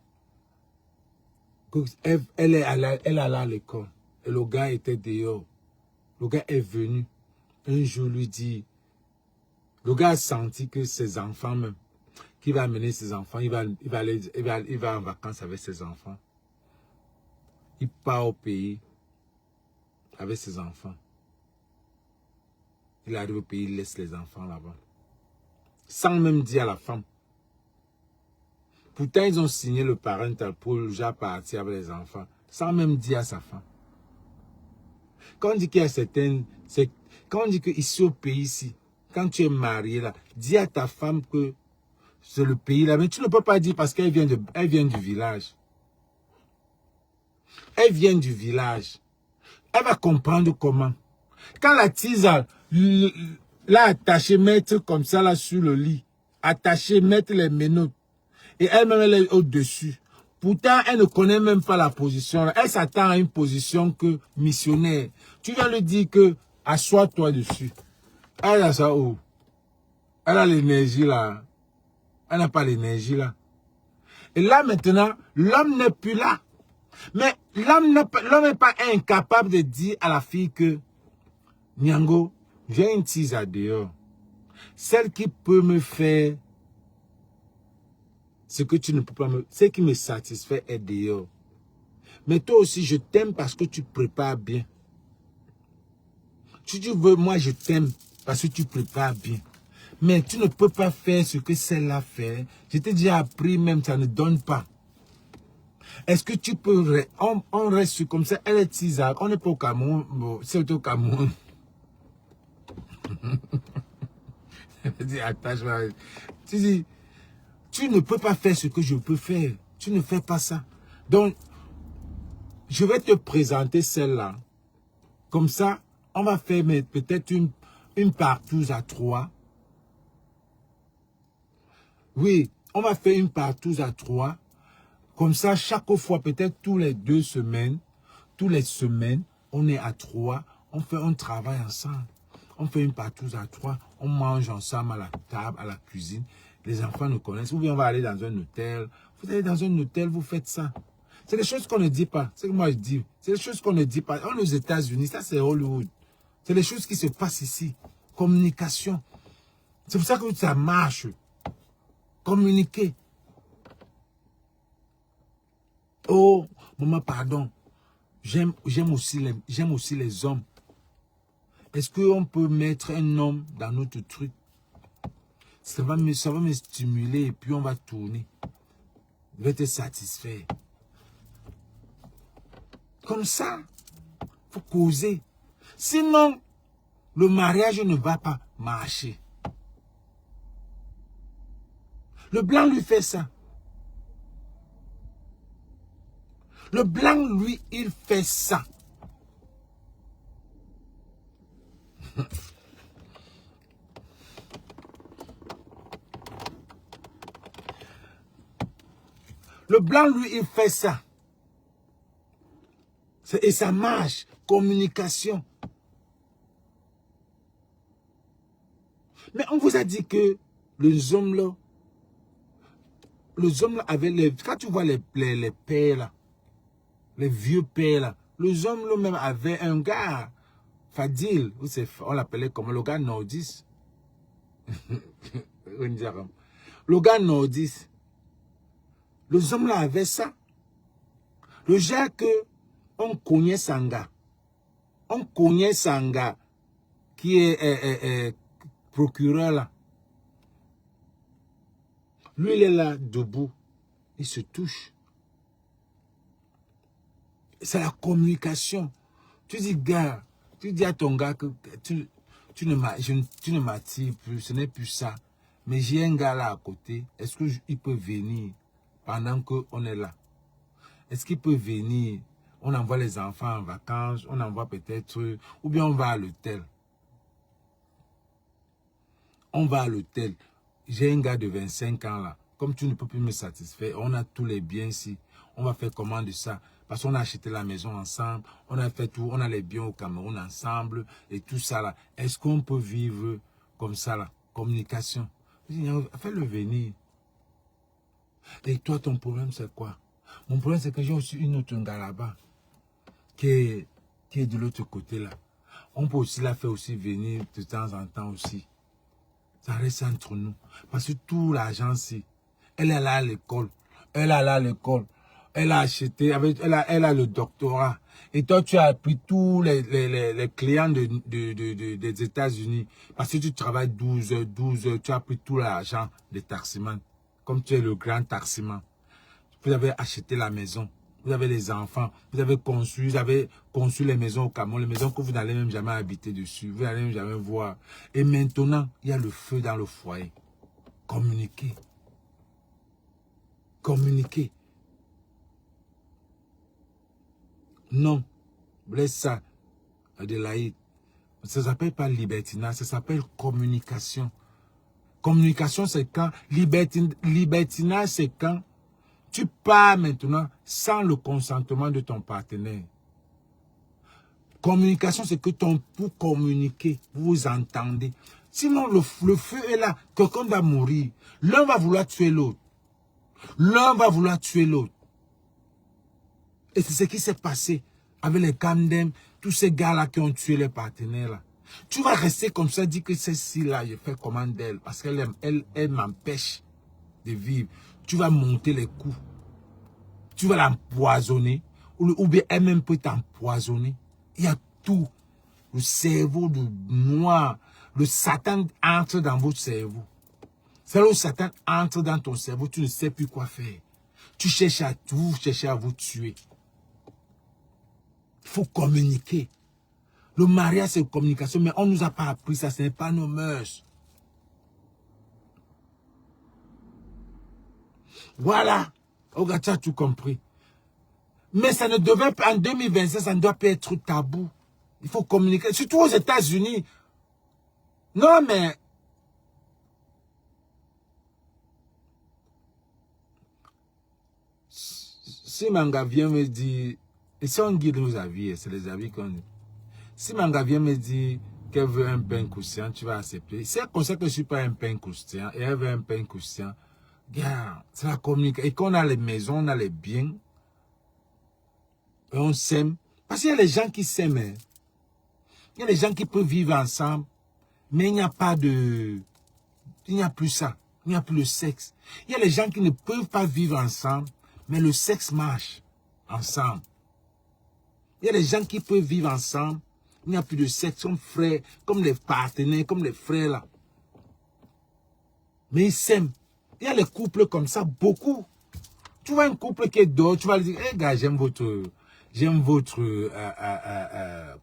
qu'elle elle allait à l'école. Et le gars était dehors. Le gars est venu. Un jour lui dit, le gars a senti que ses enfants même, qu'il va amener ses enfants, il va en vacances avec ses enfants. Il part au pays avec ses enfants. Il arrive au pays, il laisse les enfants là-bas. Sans même dire à la femme. Pourtant, ils ont signé le parental pour déjà partir avec les enfants. Sans même dire à sa femme. Quand on dit qu'il y a certaines... Quand on dit qu'ici au pays, ici, quand tu es marié là, dis à ta femme que c'est le pays là. Mais tu ne peux pas dire parce qu'elle vient du village. Elle vient du village. Elle va comprendre comment. Quand la tisane l'a attaché, mettre comme ça là sur le lit, attaché, mettre les menottes, et elle-même elle est au-dessus. Pourtant, elle ne connaît même pas la position. Elle s'attend à une position que missionnaire. Tu viens lui dire que assois-toi dessus. Elle a ça où? Elle a l'énergie là. Elle n'a pas l'énergie là. Et là maintenant, l'homme n'est plus là. Mais l'homme n'est pas incapable de dire à la fille que Nyango, j'ai une tise à dehors. Celle qui peut me faire ce que tu ne peux pas me... Ce qui me satisfait est dehors. Mais toi aussi, je t'aime parce que tu prépares bien. Si tu veux, moi je t'aime parce que tu prépares bien. Mais tu ne peux pas faire ce que celle-là fait. Je t'ai déjà appris même, ça ne donne pas. Est-ce que tu peux... On reste comme ça, elle est tisane. On n'est pas au Cameroun, bon, c'est au Cameroun. Tu dis, tu ne peux pas faire ce que je peux faire. Tu ne fais pas ça. Donc, je vais te présenter celle-là. Comme ça, on va faire peut-être une partouze à 3. Oui, on va faire une partouze à 3. Comme ça, chaque fois, peut-être tous les 2 semaines, on est à 3. On travaille ensemble. On fait une partouze à 3. On mange ensemble à la table, à la cuisine. Les enfants nous connaissent. Ou bien on va aller dans un hôtel. Vous allez dans un hôtel, vous faites ça. C'est des choses qu'on ne dit pas. C'est ce que moi je dis. C'est des choses qu'on ne dit pas. On est aux États-Unis, ça c'est Hollywood. C'est des choses qui se passent ici. Communication. C'est pour ça que ça marche. Communiquer. Oh, maman, pardon. J'aime aussi les hommes. Est-ce qu'on peut mettre un homme dans notre truc? Ça va me stimuler et puis on va tourner. Je vais te satisfaire. Comme ça, il faut causer. Sinon, le mariage ne va pas marcher. Le blanc lui fait ça. Le blanc, lui, il fait ça. Le blanc, lui, il fait ça. Et ça marche. Communication. Mais on vous a dit que les hommes là avaient les... Quand tu vois les pères là, les vieux pères là, les hommes là même avaient un gars, Fadil, on l'appelait comme le gars nordiste. Le gars nordiste. Les hommes là avaient ça. Le genre que on connaît Sanga. On connaît Sanga qui est procureur là. Lui, il est là, debout. Il se touche. C'est la communication. Tu dis, gars, tu dis à ton gars que tu ne m'attires plus, ce n'est plus ça. Mais j'ai un gars là à côté. Est-ce qu'il peut venir pendant qu'on est là? Est-ce qu'il peut venir? On envoie les enfants en vacances, on envoie peut-être, ou bien on va à l'hôtel. On va à l'hôtel. J'ai un gars de 25 ans là. Comme tu ne peux plus me satisfaire, on a tous les biens ici. On va faire comment de ça? Parce qu'on a acheté la maison ensemble, on a fait tout, on a les biens au Cameroun ensemble et tout ça là. Est-ce qu'on peut vivre comme ça là? Communication. Fais-le venir. Et toi, ton problème, c'est quoi? Mon problème, c'est que j'ai aussi une autre gars là-bas qui est de l'autre côté là. On peut aussi la faire aussi venir de temps en temps aussi. Ça reste entre nous. Parce que tout l'argent, elle est là à l'école. Elle est là à l'école. Elle a acheté, elle a le doctorat. Et toi, tu as pris tous les clients des États-Unis. Parce que tu travailles 12 heures, tu as pris tout l'argent des taximans. Comme tu es le grand taximan. Vous avez acheté la maison. Vous avez les enfants. Vous avez conçu les maisons au Cameroun. Les maisons que vous n'allez même jamais habiter dessus. Vous n'allez même jamais voir. Et maintenant, il y a le feu dans le foyer. Communiquez. Communiquez. Non. Laisse ça. Adélaïde. Ça ne s'appelle pas libertinage. Ça s'appelle communication. Communication, c'est quand. Libertinage, c'est quand tu pars maintenant sans le consentement de ton partenaire. Communication, c'est que pour communiquer, vous vous entendez. Sinon, le feu est là. Quelqu'un va mourir. L'un va vouloir tuer l'autre. L'un va vouloir tuer l'autre. Et c'est ce qui s'est passé avec les Camden, tous ces gars-là qui ont tué les partenaires. Là. Tu vas rester comme ça, dire que celle-ci-là, je fais comment d'elle, parce qu'elle elle m'empêche de vivre. Tu vas monter les coups. Tu vas l'empoisonner. Ou bien elle-même peut t'empoisonner. Il y a tout. Le cerveau de noir. Le Satan entre dans votre cerveau. C'est là où Satan entre dans ton cerveau. Tu ne sais plus quoi faire. Tu cherches à tout, cherches à vous tuer. Il faut communiquer. Le mariage, c'est une communication. Mais on ne nous a pas appris ça. Ce n'est pas nos mœurs. Voilà. Regarde, tu as tout compris. Mais ça ne devait pas, en 2025, ça ne doit pas être tabou. Il faut communiquer. Surtout aux États-Unis. Non, mais... Si Manga vient me dire... Et si on guide nos avis, c'est les avis qu'on... Si Manga vient me dire qu'elle veut un pain croustillant, tu vas accepter. Si elle constate que je ne suis pas un pain croustillant, et elle veut un pain croustillant, regarde, c'est la communication. Et qu'on a les maisons, on a les biens, et on s'aime. Parce qu'il y a les gens qui s'aiment. Hein. Il y a les gens qui peuvent vivre ensemble, mais il n'y a pas de... Il n'y a plus ça. Il n'y a plus le sexe. Il y a les gens qui ne peuvent pas vivre ensemble, mais le sexe marche ensemble. Il y a les gens qui peuvent vivre ensemble, il n'y a plus de sexe, comme frères, comme les partenaires, comme les frères là. Mais ils s'aiment. Il y a les couples comme ça, beaucoup. Tu vois un couple qui est dehors, tu vas lui dire, hé gars, j'aime votre,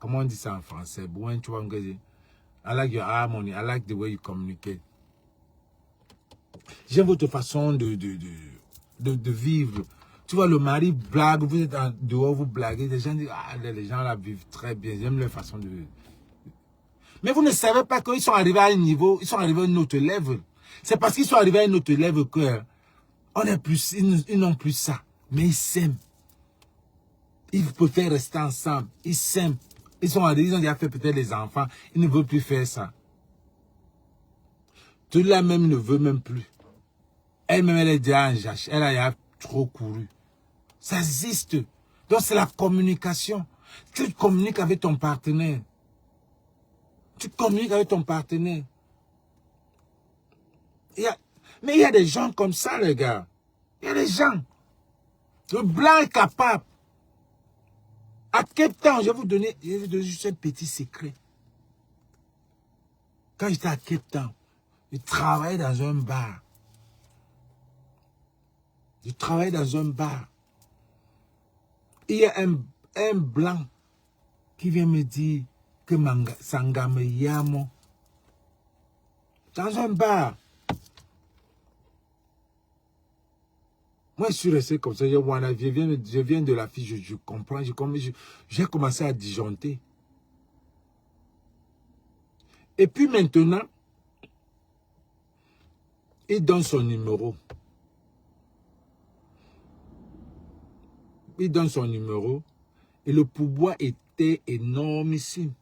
comment on dit ça en français? Bon, tu vois, I like your harmony, I like the way you communicate. J'aime votre façon de vivre. Tu vois, le mari blague, vous êtes dehors, vous blaguez. Les gens disent, ah, les gens là vivent très bien. J'aime leur façon de vivre. Mais vous ne savez pas qu'ils sont arrivés à un niveau, ils sont arrivés à un autre level. C'est parce qu'ils sont arrivés à un autre level que ils n'ont plus ça. Mais ils s'aiment. Ils préfèrent rester ensemble. Ils s'aiment. Ils ont déjà fait peut-être les enfants. Ils ne veulent plus faire ça. Tout là même ne veut même plus. Elle-même, elle est déjà en jache. Elle a trop couru. Ça existe. Donc, c'est la communication. Tu communiques avec ton partenaire. Tu communiques avec ton partenaire. Mais il y a des gens comme ça, les gars. Il y a des gens. Le blanc est capable. À quel temps, je vais vous donner juste un petit secret. Quand j'étais à Cape Town, je travaillais dans un bar. Je travaillais dans un bar. Il y a un blanc qui vient me dire que Sangame Yamo. Dans un bar. Moi, je suis resté comme ça. Je viens de la fille, je comprends. J'ai commencé à disjoncter. Et puis maintenant, il donne son numéro. Il donne son numéro. Et le pourboire était énormissime.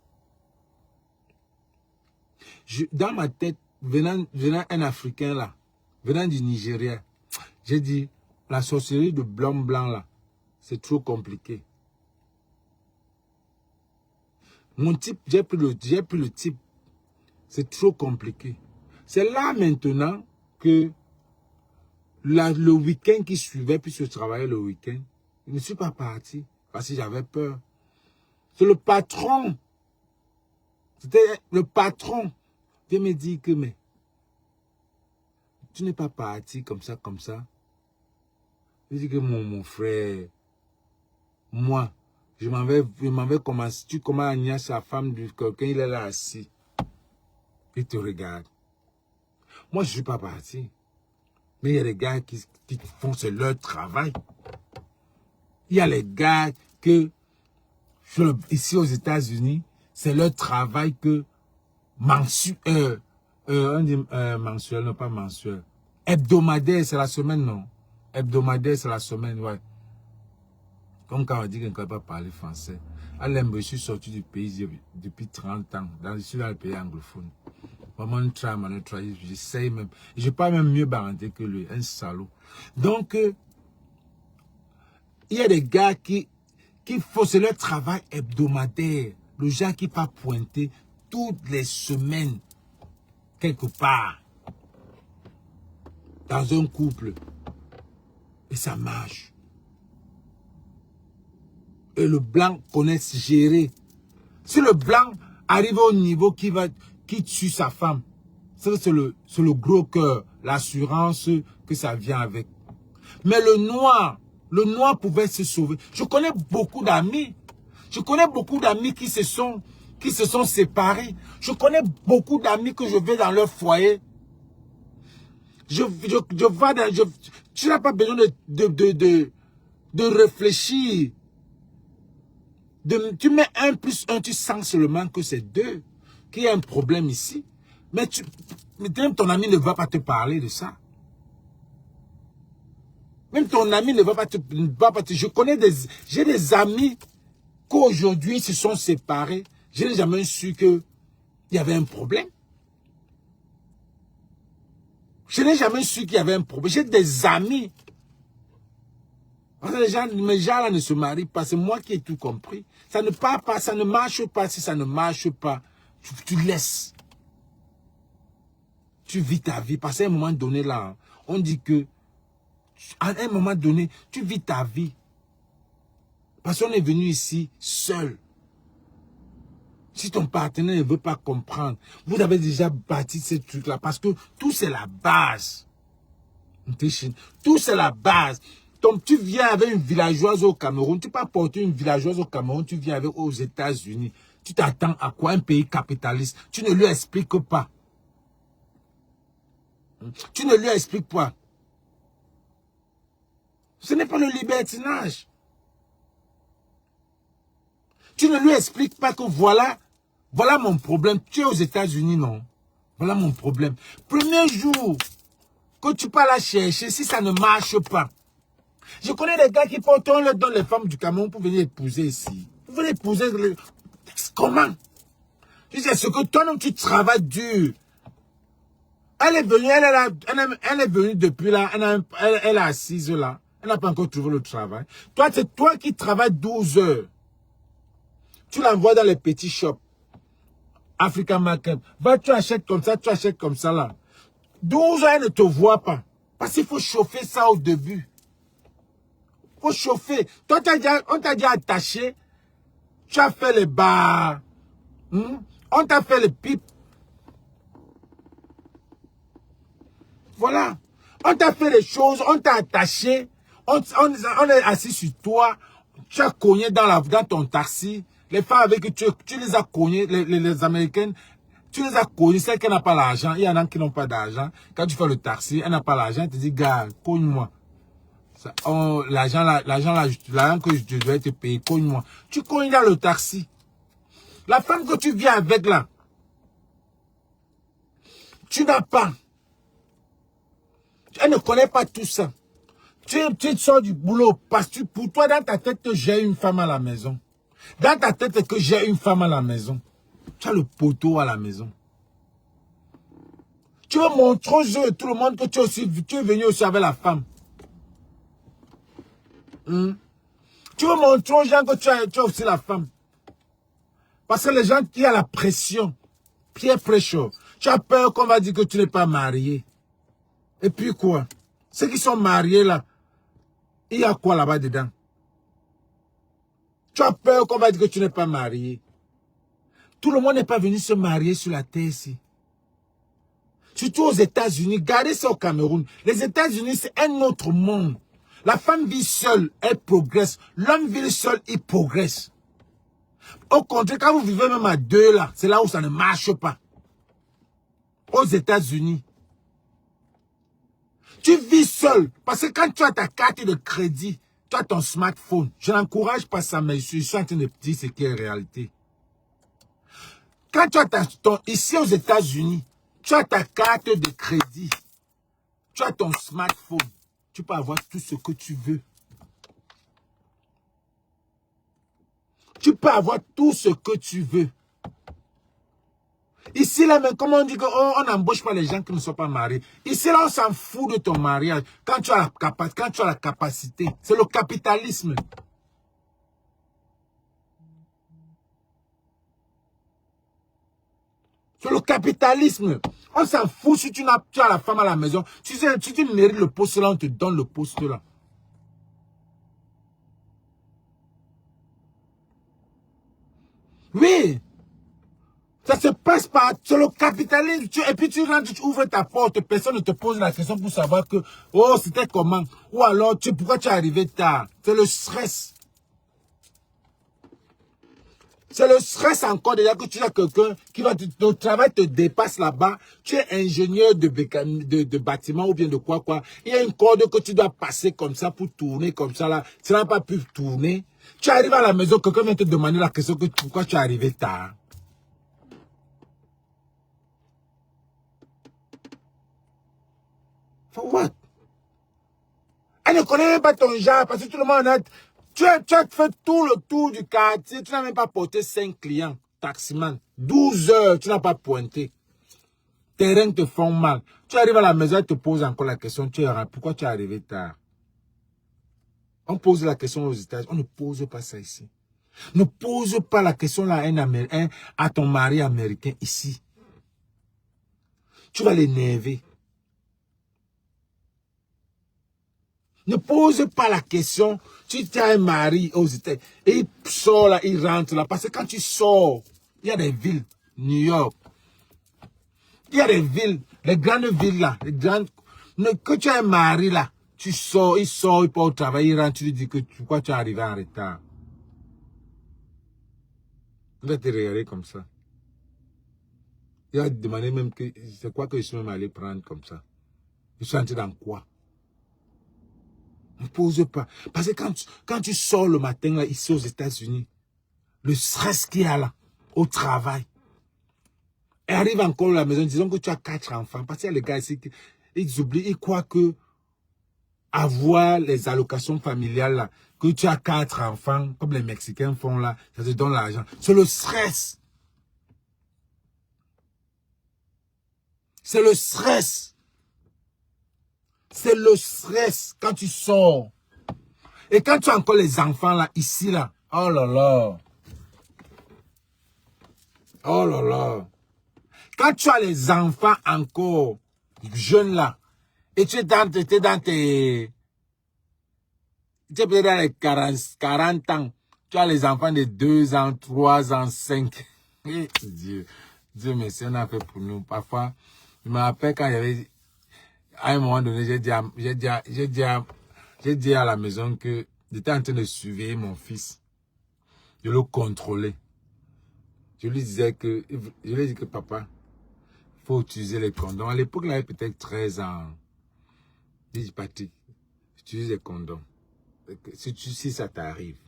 Dans ma tête, venant un Africain là, venant du Nigeria, j'ai dit, la sorcellerie de blanc là, c'est trop compliqué. Mon type, j'ai pris le type, c'est trop compliqué. C'est là maintenant que le week-end qui suivait, puisque je travaillais le week-end, je ne suis pas parti parce que j'avais peur. C'est le patron. C'était le patron qui me dit que, mais, tu n'es pas parti comme ça, comme ça. Je dis que mon frère, moi, je m'en vais commencer. Tu commences à nier sa femme de quelqu'un, il est là assis. Il te regarde. Moi, je ne suis pas parti. Mais il y a des gars qui font, c'est leur travail. Il y a les gars que, ici aux États-Unis, c'est leur travail que mensuel, on dit mensuel, non pas mensuel. Hebdomadaire, c'est la semaine, non. Hebdomadaire, c'est la semaine, ouais. Comme quand on dit qu'on ne peut pas parler français. Alors, je suis sorti du pays depuis 30 ans. Je suis dans le pays anglophone. Maman travaille, j'essaye même. Je parle même mieux baranté que lui, un salaud. Donc, il y a des gars qui font, c'est leur travail hebdomadaire. Le gars qui va pointer toutes les semaines, quelque part, dans un couple. Et ça marche. Et le blanc connaît gérer. Si le blanc arrive au niveau qui tue sa femme, c'est le gros cœur, l'assurance que ça vient avec. Mais le noir pouvait se sauver. Je connais beaucoup d'amis. Je connais beaucoup d'amis qui se sont séparés. Je connais beaucoup d'amis que je vais dans leur foyer. Tu n'as pas besoin de réfléchir. Tu mets 1 plus 1, tu sens seulement que c'est 2. Qu'il y a un problème ici. Mais même ton ami ne va pas te parler de ça. Même ton ami ne va pas te... J'ai des amis qu'aujourd'hui se sont séparés. Je n'ai jamais su qu'il y avait un problème. Je n'ai jamais su qu'il y avait un problème. J'ai des amis. Les gens là ne se marient pas. C'est moi qui ai tout compris. Ça ne part pas, ça ne marche pas. Si ça ne marche pas, tu laisses. Tu vis ta vie. Parce qu'à un moment donné, là, on dit que, à un moment donné, tu vis ta vie. Parce qu'on est venu ici seul. Si ton partenaire ne veut pas comprendre, vous avez déjà bâti ce truc-là. Parce que tout, c'est la base. Tout, c'est la base. Donc, tu viens avec une villageoise au Cameroun. Tu ne peux pas porter une villageoise au Cameroun. Tu viens avec aux États-Unis. Tu t'attends à quoi? Un pays capitaliste. Tu ne lui expliques pas. Tu ne lui expliques pas. Ce n'est pas le libertinage. Tu ne lui expliques pas que voilà mon problème. Tu es aux États-Unis, non? Voilà mon problème. Premier jour que tu peux la chercher, si ça ne marche pas. Je connais des gars qui portent dans les femmes du Cameroun pour venir épouser ici. Vous venez épouser. Comment? Je dis, est-ce que toi-même tu travailles dur? Elle est venue, elle est venue depuis là, elle est assise là. Elle n'a pas encore trouvé le travail. Toi, c'est toi qui travailles 12 heures. Tu l'envoies dans les petits shops. African Market. Va, tu achètes comme ça là. 12 heures, elle ne te voit pas. Parce qu'il faut chauffer ça au début. Il faut chauffer. Toi, on t'a déjà attaché. Tu as fait les bars. On t'a fait les pipes. Voilà. On t'a fait les choses, on t'a attaché. On est assis sur toi. Tu as cogné dans ton taxi. Les femmes avec qui tu les as cognées, les Américaines, tu les as cognées. Celles qui n'ont pas l'argent, il y en a qui n'ont pas d'argent. Quand tu fais le taxi, elle n'a pas l'argent, elle te dit, gars, cogne-moi. L'argent que je dois te payer, cogne-moi. Tu cognes dans le taxi. La femme que tu viens avec là, tu n'as pas. Elle ne connaît pas tout ça. Tu sors du boulot parce que pour toi, dans ta tête, que j'ai une femme à la maison. Dans ta tête, que j'ai une femme à la maison. Tu as le poteau à la maison. Tu veux montrer aux yeux de tout le monde que tu es venu aussi avec la femme. Tu veux montrer aux gens que tu as aussi la femme. Parce que les gens qui ont la pression, peer pressure, tu as peur qu'on va dire que tu n'es pas marié. Et puis quoi? Ceux qui sont mariés là, il y a quoi là-bas dedans? Tu as peur qu'on va dire que tu n'es pas marié. Tout le monde n'est pas venu se marier sur la terre ici. Surtout aux États-Unis. Gardez ça au Cameroun. Les États-Unis, c'est un autre monde. La femme vit seule, elle progresse. L'homme vit seul, il progresse. Au contraire, quand vous vivez même à deux là, c'est là où ça ne marche pas. Aux États-Unis. Tu vis seul. Parce que quand tu as ta carte de crédit, tu as ton smartphone. Je n'encourage pas ça, mais je suis en train de dire ce qui est réalité. Quand tu as ici aux États-Unis, tu as ta carte de crédit. Tu as ton smartphone. Tu peux avoir tout ce que tu veux. Tu peux avoir tout ce que tu veux. Ici, là, mais comment on dit qu'on n'embauche pas les gens qui ne sont pas mariés. Ici, là, on s'en fout de ton mariage. Quand tu as la capacité. C'est le capitalisme. C'est le capitalisme. On s'en fout si tu as la femme à la maison. Si tu mérites le poste là, on te donne le poste là. Oui. Ça se passe par... C'est le capitalisme. Et puis tu rentres, tu ouvres ta porte. Personne ne te pose la question pour savoir que... Oh, c'était comment? Ou alors, pourquoi tu es arrivé tard? C'est le stress. C'est le stress encore déjà que tu as quelqu'un qui va... Ton travail te dépasse là-bas. Tu es ingénieur de bâtiment ou bien de quoi. Il y a une corde que tu dois passer comme ça pour tourner comme ça là. Tu n'as pas pu tourner. Tu arrives à la maison, quelqu'un vient te demander la question que pourquoi tu es arrivé tard. For what? Elle ne connaît même pas ton genre parce que tout le monde a... Tu as fait tout le tour du quartier. Tu n'as même pas porté 5 clients. Taximan. 12 heures, tu n'as pas pointé. Tes reins te font mal. Tu arrives à la maison, elle te pose encore la question. Pourquoi tu es arrivé tard? On pose la question aux États-Unis. On ne pose pas ça ici. Ne pose pas la question là à ton mari américain ici. Tu vas l'énerver. Ne pose pas la question. Tu as un mari aux États-Unis et il sort là, il rentre là. Parce que quand tu sors, il y a des villes, New York. Il y a des villes, les grandes villes là, que tu as un mari là, tu sors, il part au travail, il rentre, tu lui dis que pourquoi tu es arrivé en retard. Il va te regarder comme ça. Il va te demander même que c'est quoi que je suis même allé prendre comme ça. Je suis entré dans quoi? Ne pose pas. Parce que quand tu sors le matin là, ici aux États-Unis, le stress qu'il y a là, au travail, et arrive encore à la maison, disons que tu as 4 enfants, parce qu'il y a les gars ici, ils oublient, ils croient que avoir les allocations familiales là, que tu as 4 enfants, comme les Mexicains font là, ça te donne l'argent. C'est le stress. C'est le stress. C'est le stress quand tu sors. Et quand tu as encore les enfants là, ici là, oh là là. Oh là là. Quand tu as les enfants encore jeunes là, et tu es dans tes... Tu es peut-être dans les 40 ans. Tu as les enfants de 2 ans, 3 ans, 5. Dieu merci, on a fait pour nous. Parfois, je me rappelle quand il y avait... À un moment donné, j'ai dit à la maison que j'étais en train de surveiller mon fils. Je le contrôlais. Je lui dit que papa, il faut utiliser les condoms. À l'époque, il avait peut-être 13 ans. Je dis, Patrick, utilise les condoms. Si ça t'arrive.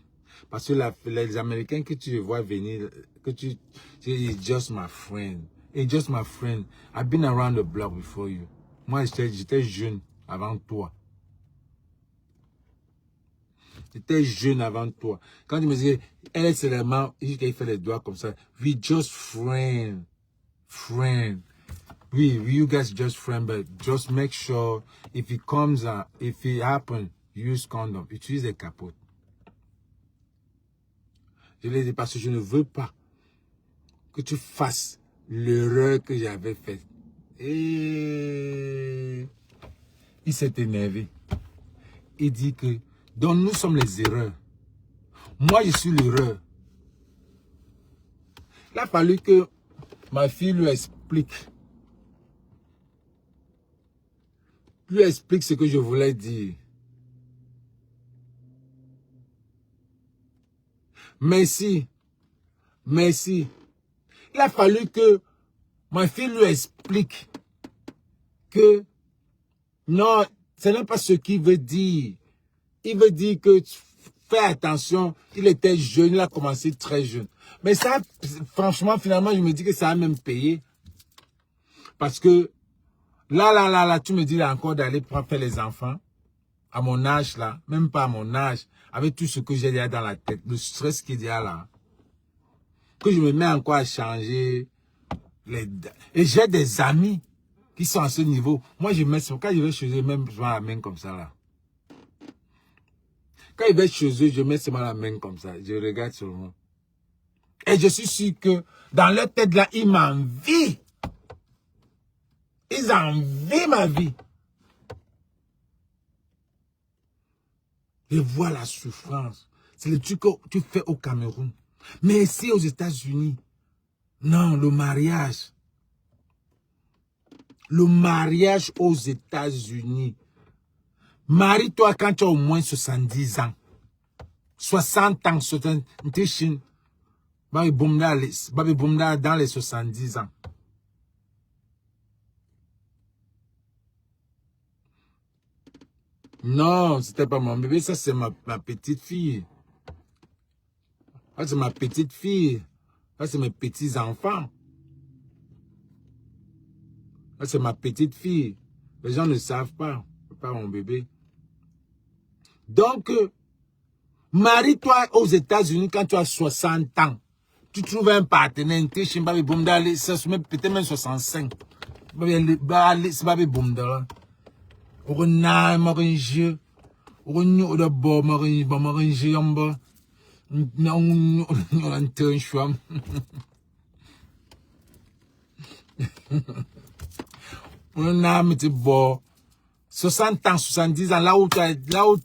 Parce que les Américains que tu vois venir, it's just my friend. It's just my friend. I've been around the block before you. Moi, j'étais jeune avant toi. J'étais jeune avant toi. Quand tu me disais, elle est seulement, il fait les doigts comme ça. We just friends. Friends. Oui, you guys just friend, but just make sure if it comes, if it happens, use condom. Utilise des capotes. Je l'ai dit parce que je ne veux pas que tu fasses l'erreur que j'avais faite. Et il s'est énervé. Il dit que, donc nous sommes les erreurs. Moi, je suis l'erreur. Il a fallu que ma fille lui explique ce que je voulais dire. Merci. Merci. Il a fallu que ma fille lui explique que non, ce n'est pas ce qu'il veut dire. Il veut dire que fais attention, il était jeune, il a commencé très jeune. Mais ça, franchement, finalement, je me dis que ça a même payé. Parce que là, tu me dis là encore d'aller faire les enfants. À mon âge là, même pas à mon âge, avec tout ce que j'ai déjà dans la tête, le stress qu'il y a là, que je me mets encore à changer. Et j'ai des amis qui sont à ce niveau. Moi, je mets quand je vais chez eux, même je mets la main comme ça là. Quand je vais chez eux, je mets seulement la main comme ça. Je regarde seulement. Et je suis sûr que dans leur tête là, ils m'envient. Ils envient ma vie. Je vois la souffrance. C'est le truc que tu fais au Cameroun. Mais ici aux États-Unis, non, le mariage. Le mariage aux États-Unis. Marie-toi quand tu as au moins 70 ans. 60 ans, 70 ans. Dans les 70 ans. Non, c'était pas mon bébé, ça c'est ma petite fille. Ça c'est ma petite fille. Ça c'est mes petits enfants. Ça c'est ma petite fille. Les gens ne savent pas. C'est pas mon bébé. Donc, marie-toi aux États-Unis quand tu as 60 ans. Tu trouves un partenaire, peut-être même 65. C'est pas bon. Orona marinje oronyo da bo marinje ba marinje yamba na on turn shwam orona meti bo 60 ans 70 ans là où tu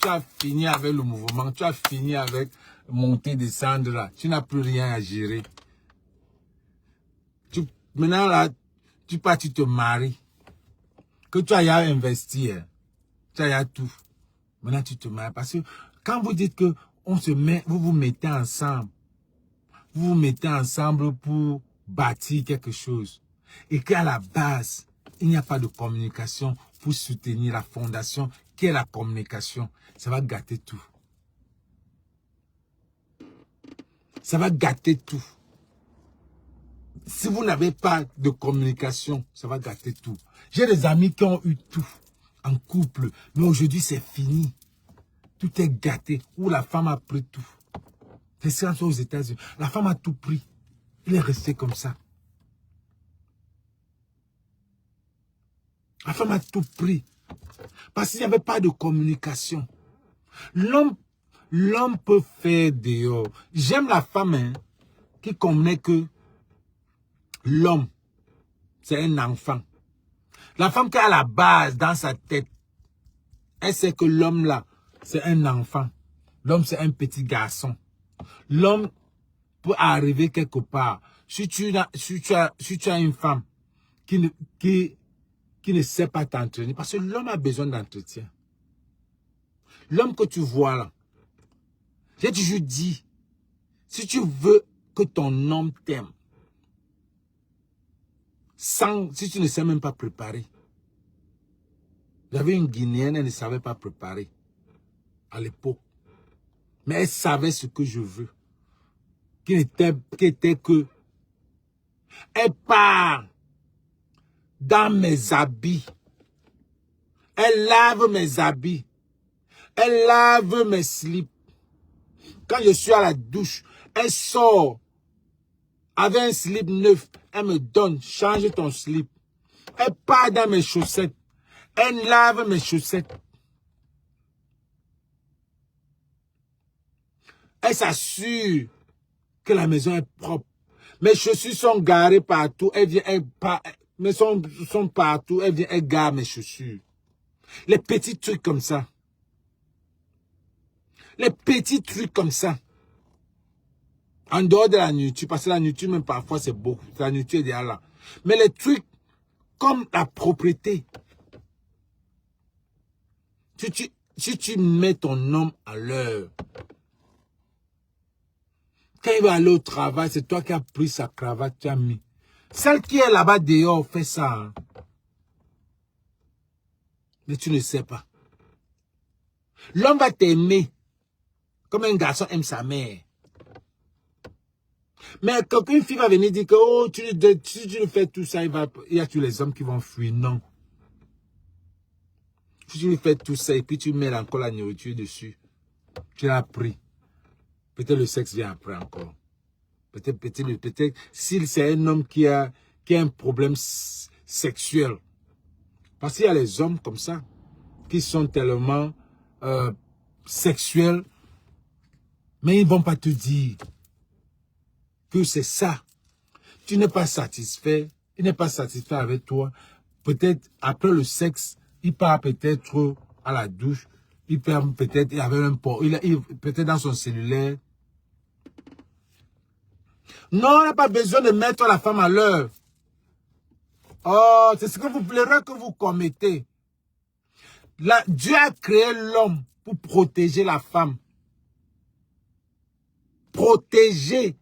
as fini avec le mouvement, tu as fini avec monter descendre là, tu n'as plus rien à gérer. Maintenant là tu te maries. Que tu as investi, tu as tout. Maintenant, tu te maries. Parce que quand vous dites que on se met, vous vous mettez ensemble. Vous vous mettez ensemble pour bâtir quelque chose. Et qu'à la base, il n'y a pas de communication pour soutenir la fondation qui est la communication. Ça va gâter tout. Ça va gâter tout. Si vous n'avez pas de communication, ça va gâter tout. J'ai des amis qui ont eu tout en couple, mais aujourd'hui c'est fini. Tout est gâté, où la femme a pris tout. C'est ça aux États-Unis. La femme a tout pris. Il est resté comme ça. La femme a tout pris. Parce qu'il n'y avait pas de communication. L'homme peut faire dehors. J'aime la femme hein, qui connaît que l'homme, c'est un enfant. La femme qui a la base dans sa tête, elle sait que l'homme là, c'est un enfant. L'homme, c'est un petit garçon. L'homme peut arriver quelque part. Si tu as une femme qui ne sait pas t'entraîner, parce que l'homme a besoin d'entretien. L'homme que tu vois là, j'ai toujours dit, si tu veux que ton homme t'aime, si tu ne sais même pas préparer. J'avais une Guinéenne, elle ne savait pas préparer à l'époque. Mais elle savait ce que je veux. Qui était que elle part dans mes habits. Elle lave mes habits. Elle lave mes slips. Quand je suis à la douche, elle sort avec un slip neuf. Elle me donne, change ton slip. Elle part dans mes chaussettes. Elle lave mes chaussettes. Elle s'assure que la maison est propre. Mes chaussures sont garées partout. Elle vient, mais sont partout. Elle vient, elle gare mes chaussures. Les petits trucs comme ça. Les petits trucs comme ça. En dehors de la nourriture, parce que la nourriture, même parfois, c'est beaucoup. La nourriture est déjà là. Mais les trucs comme la propriété. Si tu mets ton homme à l'heure, quand il va aller au travail, c'est toi qui as pris sa cravate, tu as mis. Celle qui est là-bas dehors fait ça. Hein. Mais tu ne sais pas. L'homme va t'aimer comme un garçon aime sa mère. Mais quand une fille va venir dire que oh, si tu fais tout ça, il y a tous les hommes qui vont fuir. Non. Si tu lui fais tout ça et puis tu mets encore la nourriture dessus, tu l'as pris. Peut-être le sexe vient après encore. Peut-être si c'est un homme qui a un problème sexuel. Parce qu'il y a les hommes comme ça, qui sont tellement sexuels, mais ils ne vont pas te dire que c'est ça. Tu n'es pas satisfait, il n'est pas satisfait avec toi. Peut-être après le sexe, il part peut-être à la douche, il part peut-être avec un port, peut-être dans son cellulaire. Non, on n'a pas besoin de mettre la femme à l'heure. Oh, c'est ce que l'erreur que vous commettez. Dieu a créé l'homme pour protéger la femme. Protéger.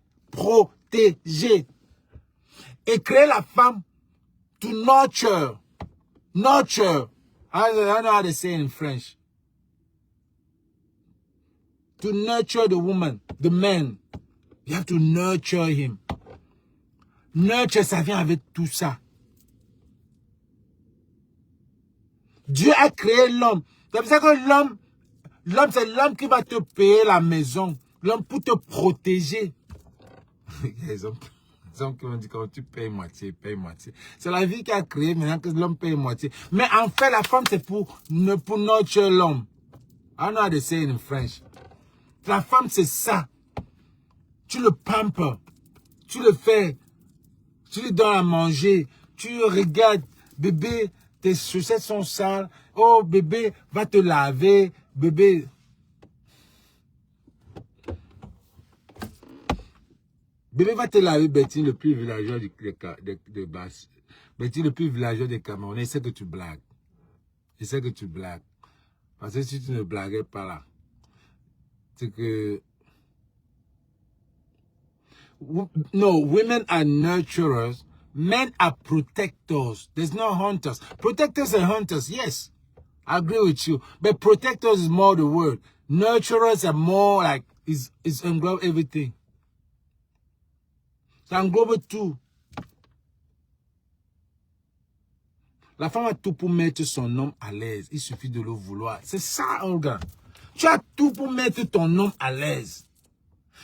Et créer la femme to nurture. Nurture. I don't know how to say it in French. To nurture the woman, the man. You have to nurture him. Nurture, ça vient avec tout ça. Dieu a créé l'homme. C'est pour ça que l'homme, c'est l'homme qui va te payer la maison. L'homme pour te protéger. Les hommes qui vont dire que tu payes moitié, paye moitié. C'est la vie qui a créé maintenant que l'homme paye moitié. Mais en fait, la femme, c'est pour nurture l'homme. I don't know how to say it in French. La femme, c'est ça. Tu le pampers. Tu le fais. Tu lui donnes à manger. Tu regardes. Bébé, tes chaussettes sont sales. Oh, bébé, va te laver. Bébé. Bébé va te laver, Betty, le plus villageois de Basse. Betty, le plus villageois des Camerounais. Je sais que tu blagues. Je sais que tu blagues. Parce que si tu ne blaguais pas là, c'est que... No, women are nurturers. Men are protectors. There's no hunters. Protectors and hunters, yes. I agree with you. But protectors is more the word. Nurturers are more like, it's englobe everything. Ça englobe tout. La femme a tout pour mettre son homme à l'aise. Il suffit de le vouloir. C'est ça, Olga. Tu as tout pour mettre ton homme à l'aise.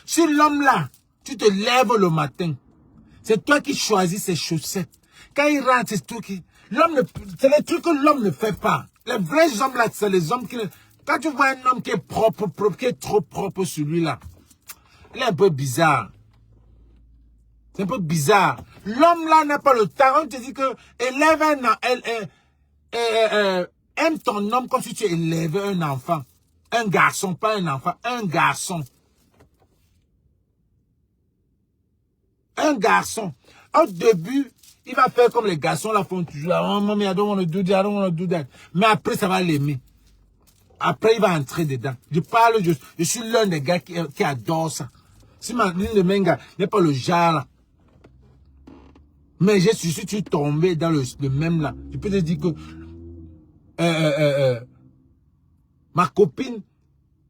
Si l'homme là, tu te lèves le matin, c'est toi qui choisis ses chaussettes. Quand il rentre, c'est tout qui... C'est les trucs que l'homme ne fait pas. Les vrais hommes là, c'est les hommes qui... Quand tu vois un homme qui est propre, qui est trop propre celui-là, il est un peu bizarre. C'est un peu bizarre. L'homme là n'a pas le temps. On te dit que aime ton homme comme si tu élevais un enfant. Un garçon, pas un enfant, un garçon. Un garçon. Au début, il va faire comme les garçons la font toujours. Oh, mommy, I don't want to do that, I don't want to do that. Mais après, ça va l'aimer. Après, il va entrer dedans. Je suis l'un des gars qui adore ça. Si l'une de mes gars n'est pas le genre là. Mais je suis tombé dans le même là. Je peux te dire que ma copine,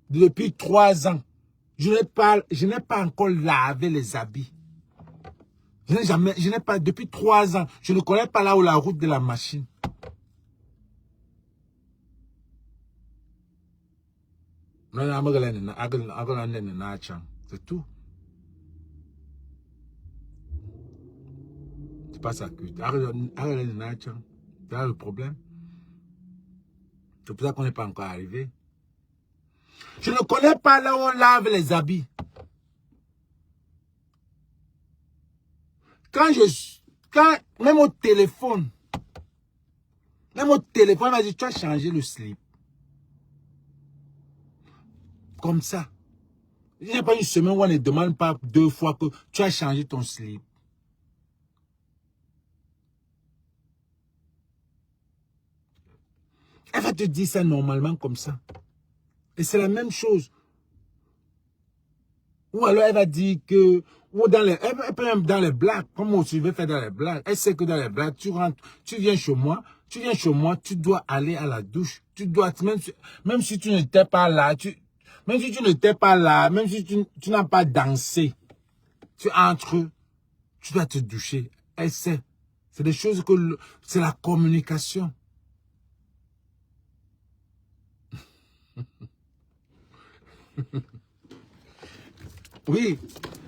depuis 3 ans, je n'ai pas encore lavé les habits. Je n'ai pas, depuis 3 ans, je ne connais pas là où la route de la machine. C'est tout. C'est pas ça que... C'est là le problème. C'est pour ça qu'on n'est pas encore arrivé. Je ne connais pas là où on lave les habits. Même au téléphone, on m'a dit, tu as changé le slip. Comme ça. Il n'y a pas une semaine où on ne demande pas 2 fois que tu as changé ton slip. Elle va te dire ça normalement comme ça. Et c'est la même chose. Ou alors elle va dire que, ou dans les, elle peut même dans les blagues, comme tu veux faire dans les blagues. Elle sait que dans les blagues, tu rentres, tu viens chez moi, tu dois aller à la douche. Tu dois, même si tu n'étais pas là, même si tu n'étais pas là, même si tu n'as pas dansé, tu entres, tu dois te doucher. Elle sait. C'est des choses que, c'est la communication. Oui,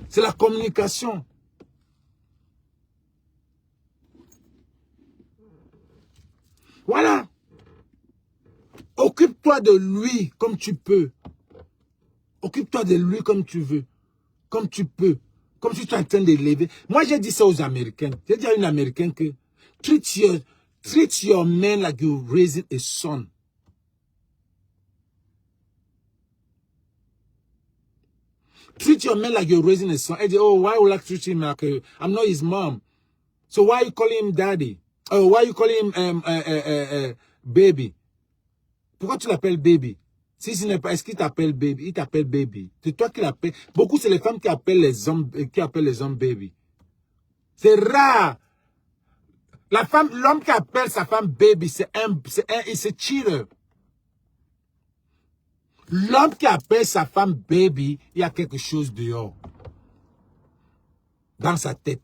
c'est la communication. Voilà. Occupe-toi de lui comme tu peux. Occupe-toi de lui comme tu veux. Comme tu peux. Comme si tu es en train de l'élever. Moi, j'ai dit ça aux Américains. J'ai dit à une Américaine que treat your man like you're raising a son. Treat your man like you're raising a son. Elle dit, oh, why would I treat him like I'm not his mom. So why you calling him daddy? Oh, why you calling him baby? Pourquoi tu l'appelles baby? Si ce n'est pas, est-ce qu'il t'appelle baby? Il t'appelle baby. C'est toi qui l'appelles. Beaucoup, c'est les femmes qui appellent les hommes baby. C'est rare. L'homme qui appelle sa femme baby, c'est cheater. L'homme qui appelle sa femme baby, il y a quelque chose dehors. Dans sa tête.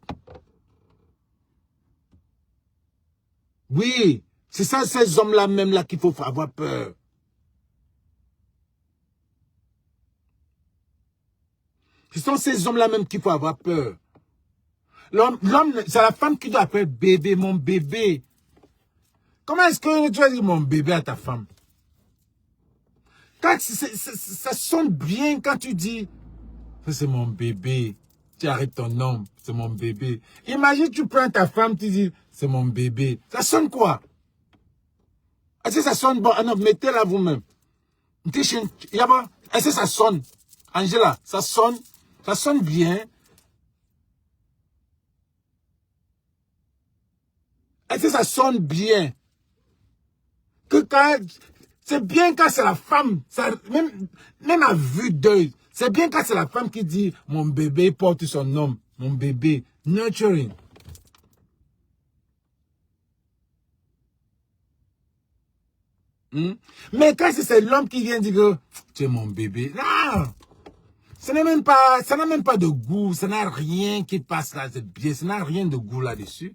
Oui, c'est ça, ces hommes-là même là qu'il faut avoir peur. Ce sont ces hommes-là même qu'il faut avoir peur. L'homme, c'est la femme qui doit appeler bébé, mon bébé. Comment est-ce que tu vas dire mon bébé à ta femme? Quand ça sonne bien quand tu dis, c'est mon bébé. Tu arrêtes ton nom, c'est mon bébé. Imagine, tu prends ta femme, tu dis, c'est mon bébé. Ça sonne quoi? Est-ce que ça sonne bon? Ah non, mettez-la vous-même. Est-ce que ça sonne? Angela, ça sonne bien. Est-ce que ça sonne bien? C'est bien quand c'est la femme, même à vue d'œil, c'est bien quand c'est la femme qui dit, mon bébé porte son nom, mon bébé, nurturing. Mais quand c'est l'homme qui vient dire que tu es mon bébé, là, ça n'a même pas de goût, ça n'a rien qui passe là, c'est bien, ça n'a rien de goût là-dessus.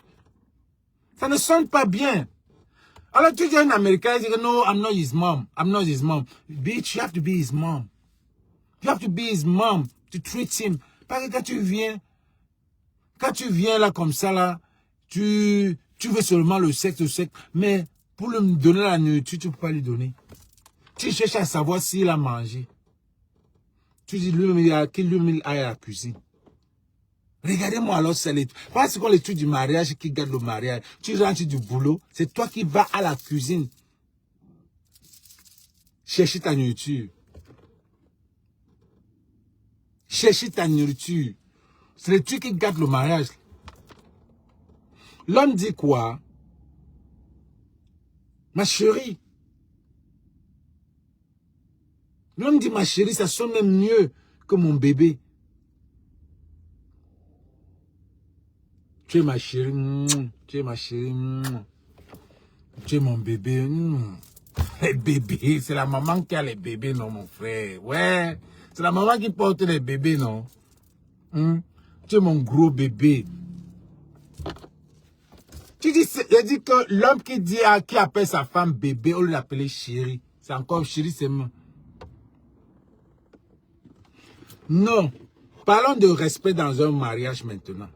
Ça ne sonne pas bien. Alors tu dis à un Américain, il dit no, I'm not his mom. I'm not his mom. Bitch, you have to be his mom. You have to be his mom to treat him. Parce que quand tu viens là comme ça là, tu veux seulement le sexe, mais pour lui donner la nourriture, tu ne peux pas lui donner. Tu cherches à savoir s'il a mangé. Tu dis qu'il lui aille à la cuisine. Regardez-moi alors, c'est l'étude. Parce qu'on l'étude du mariage qui garde le mariage. Tu rentres du boulot, c'est toi qui vas à la cuisine. Chercher ta nourriture. Chercher ta nourriture. C'est l'étude qui garde le mariage. L'homme dit quoi? Ma chérie. L'homme dit ma chérie, ça sonne même mieux que mon bébé. Tu es ma chérie, tu es ma chérie, tu es mon bébé. Les bébés, c'est la maman qui a les bébés, non mon frère. Ouais, c'est la maman qui porte les bébés, non. Tu es mon gros bébé. Tu dis, il dit que l'homme qui appelle sa femme bébé, on l'appelle chérie. C'est encore chérie, c'est moi. Non, parlons de respect dans un mariage maintenant.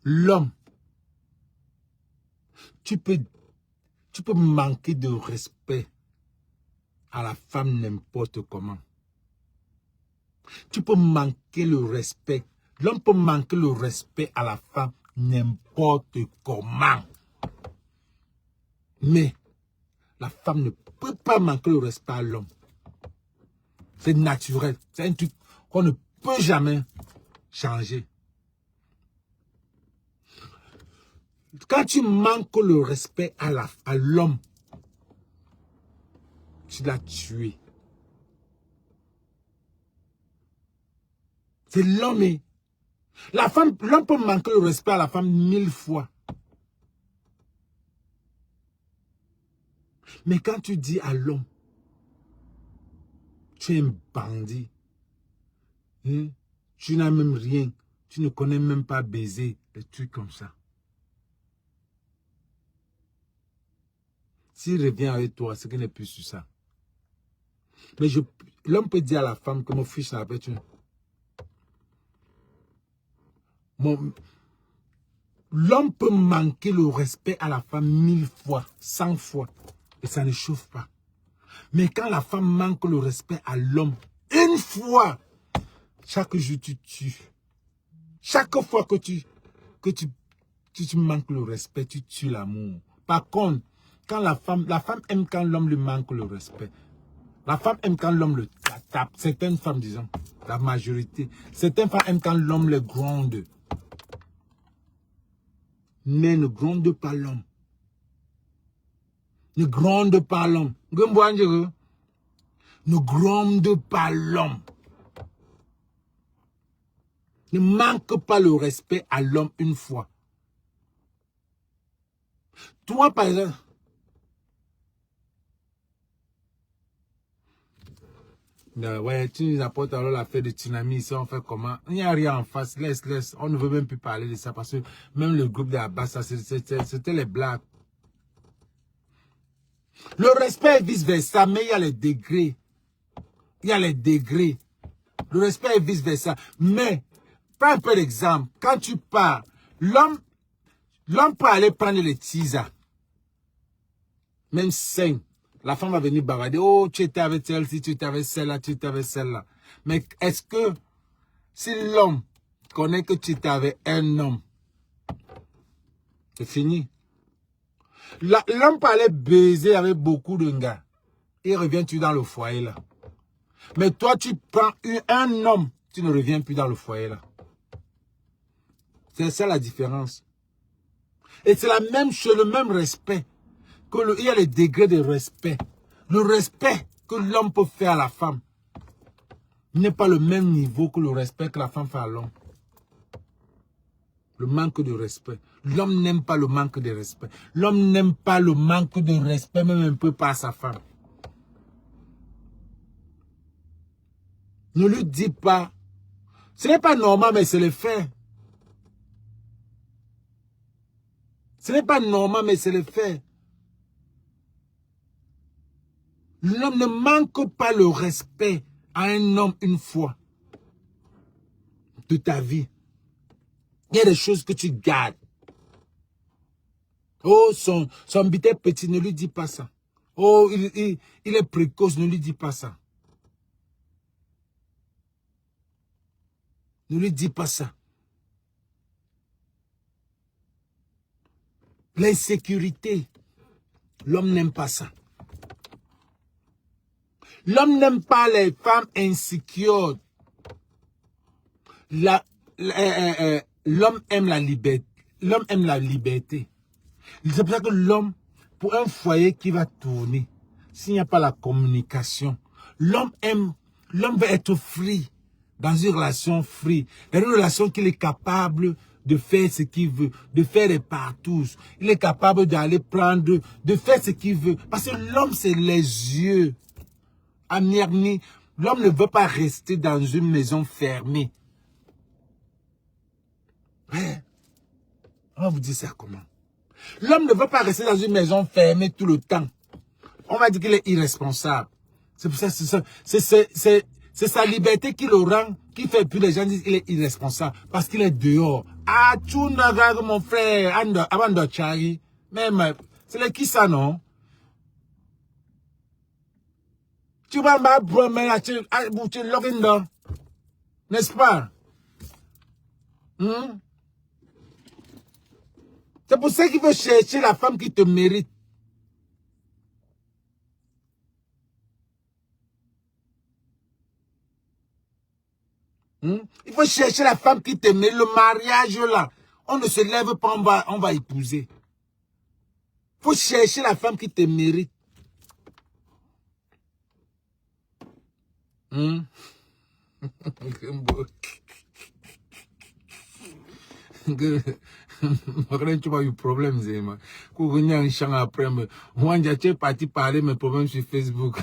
L'homme. Tu peux manquer de respect à la femme n'importe comment. Tu peux manquer le respect. L'homme peut manquer le respect à la femme n'importe comment. Mais la femme ne peut pas manquer le respect à l'homme. C'est naturel. C'est un truc qu'on ne peut jamais changer. Quand tu manques le respect à l'homme, tu l'as tué. C'est l'homme. L'homme peut manquer le respect à la femme 1000 fois. Mais quand tu dis à l'homme, tu es un bandit, hein? Tu n'as même rien, tu ne connais même pas baiser, des trucs comme ça. S'il revient avec toi, c'est qu'il n'est plus sur ça. Mais l'homme peut dire à la femme que mon fils n'a pas tué. L'homme peut manquer le respect à la femme 1000 fois, 100 fois, et ça ne chauffe pas. Mais quand la femme manque le respect à l'homme, une fois, chaque jour tu tues. Chaque fois que tu manques le respect, tu tues l'amour. Par contre, quand la femme aime quand l'homme lui manque le respect. La femme aime quand l'homme le tape. Certaines femmes, disons, la majorité. Certaines femmes aiment quand l'homme les gronde. Mais ne gronde pas l'homme. Ne gronde pas l'homme. Ne gronde pas l'homme. Ne manque pas le respect à l'homme une fois. Toi, par exemple, ouais, tu nous apportes alors l'affaire de tsunami ici, on fait comment? Il n'y a rien en face, laisse. On ne veut même plus parler de ça parce que même le groupe de Abbas, c'était les blagues. Le respect est vice-versa, mais il y a les degrés. Il y a les degrés. Le respect est vice-versa. Mais, prends un peu d'exemple. Quand tu pars, l'homme peut aller prendre les tisas. Même 5. La femme va venir bavarder. Oh, tu étais avec celle-ci, tu étais avec celle-là, tu étais avec celle-là. Mais est-ce que si l'homme connaît que tu étais avec un homme, c'est fini. L'homme peut aller baiser avec beaucoup de gars. Il revient tu dans le foyer là. Mais toi, tu prends un homme, tu ne reviens plus dans le foyer là. C'est ça la différence. Et c'est la même chose, le même respect. Il y a les degrés de respect. Le respect que l'homme peut faire à la femme n'est pas le même niveau que le respect que la femme fait à l'homme. Le manque de respect. L'homme n'aime pas le manque de respect. L'homme n'aime pas le manque de respect, même un peu par sa femme. Ne lui dis pas. Ce n'est pas normal, mais c'est le fait. Ce n'est pas normal, mais c'est le fait. L'homme ne manque pas le respect à un homme une fois de ta vie. Il y a des choses que tu gardes. Oh, son bité petit, ne lui dis pas ça. Oh, il est précoce, ne lui dis pas ça. Ne lui dis pas ça. L'insécurité, l'homme n'aime pas ça. L'homme n'aime pas les femmes insécures. L'homme aime la liberté. L'homme aime la liberté. C'est pour ça que l'homme, pour un foyer qui va tourner, s'il n'y a pas la communication, l'homme veut être free, dans une relation free, dans une relation qu'il est capable de faire ce qu'il veut, de faire des partous. Il est capable d'aller prendre, de faire ce qu'il veut. Parce que l'homme, c'est les yeux. L'homme ne veut pas rester dans une maison fermée. Ouais. On va vous dire ça comment? L'homme ne veut pas rester dans une maison fermée tout le temps. On va dire qu'il est irresponsable. C'est pour ça, c'est sa liberté qui le rend, qui fait plus les gens disent qu'il est irresponsable. Parce qu'il est dehors. Ah, tu n'as mon frère, avant de chari. Même, c'est les qui ça, non? Tu vas me tu login, n'est-ce pas? C'est pour ça qu'il faut chercher la femme qui te mérite. Il faut chercher la femme qui te mérite. Le mariage, là, on ne se lève pas, on va épouser. Il faut chercher la femme qui te mérite. Tu vas eu problème, Zéma. Quand on a un champ après, moi, j'ai parti parler mes problèmes sur Facebook.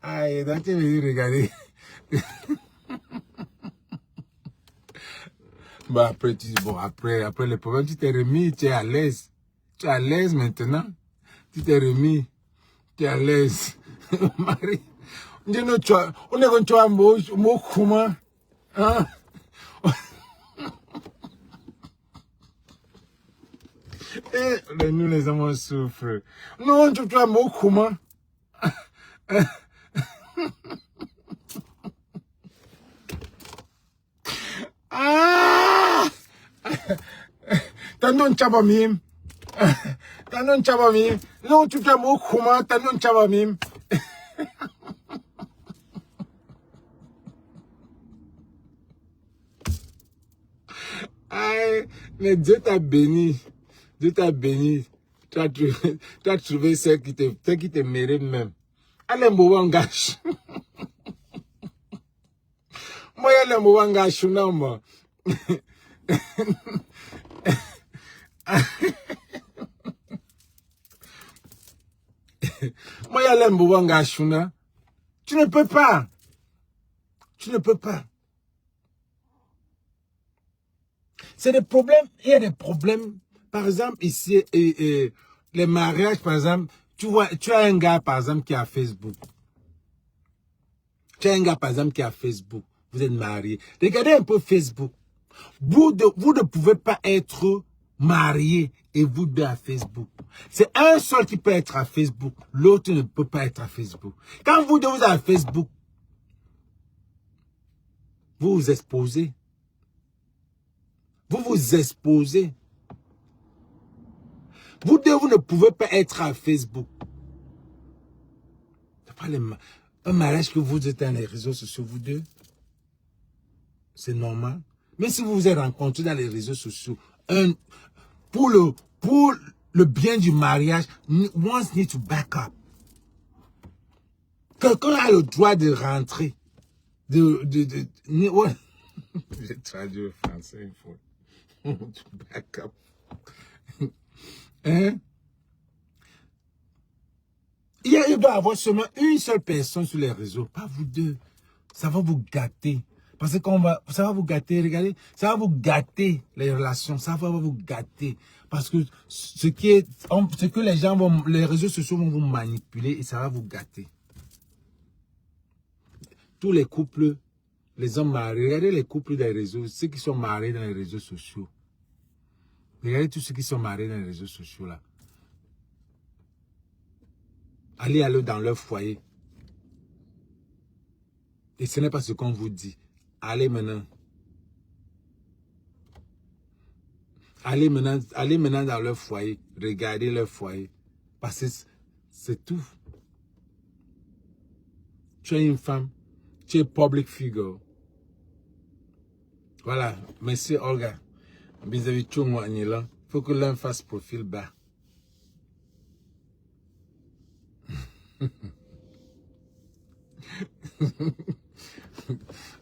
Aïe, donc tu veux regarder. Bah après, après les problèmes, tu t'es remis, tu es à l'aise. Tu es à l'aise maintenant. Tu t'es remis, tu es à l'aise. Marie, on est comme tu as un mot commun. Hein? Et nous, les hommes, on souffre. Non, tu as un mot commun. Ah! T'as non chabamim. T'as non chabamim. Non, tu as un mot commun, t'as non chabamim. Aïe, mais Dieu t'a béni. Dieu t'a béni. Tu as trouvé celle qui te mérite même. Allez, Mouangash. Moi, allez, Mouangash, non, moi. Moi, allez, Mouangash, non. Tu ne peux pas. Tu ne peux pas. C'est des problèmes. Il y a des problèmes. Par exemple, ici, les mariages, par exemple, tu as un gars, par exemple, qui a Facebook. Tu as un gars, par exemple, qui a Facebook. Vous êtes mariés. Regardez un peu Facebook. Vous ne pouvez pas être mariés et vous deux à Facebook. C'est un seul qui peut être à Facebook. L'autre ne peut pas être à Facebook. Quand vous deux vous êtes à Facebook, vous vous exposez. Vous vous exposez. Vous deux, vous ne pouvez pas être à Facebook. C'est pas un mariage que vous êtes dans les réseaux sociaux, vous deux. C'est normal. Mais si vous vous êtes rencontrés dans les réseaux sociaux, pour le bien du mariage, one need to back up. Quelqu'un a le droit de rentrer. Ouais. J'ai traduit au français une fois. To back up. Hein? Il doit y avoir seulement une seule personne sur les réseaux, pas vous deux. Ça va vous gâter. Parce que ça va vous gâter, regardez, ça va vous gâter les relations, ça va vous gâter. Parce que ce que les gens vont, les réseaux sociaux vont vous manipuler et ça va vous gâter. Tous les couples, les hommes mariés, regardez les couples des réseaux, ceux qui sont mariés dans les réseaux sociaux. Regardez tous ceux qui sont mariés dans les réseaux sociaux là. Allez dans leur foyer. Et ce n'est pas ce qu'on vous dit. Allez maintenant. Allez maintenant dans leur foyer. Regardez leur foyer. Parce que c'est tout. Tu es une femme. Tu es public figure. Voilà. Merci Olga. Vis-à-vis de moi, il faut que l'un fasse profil bas.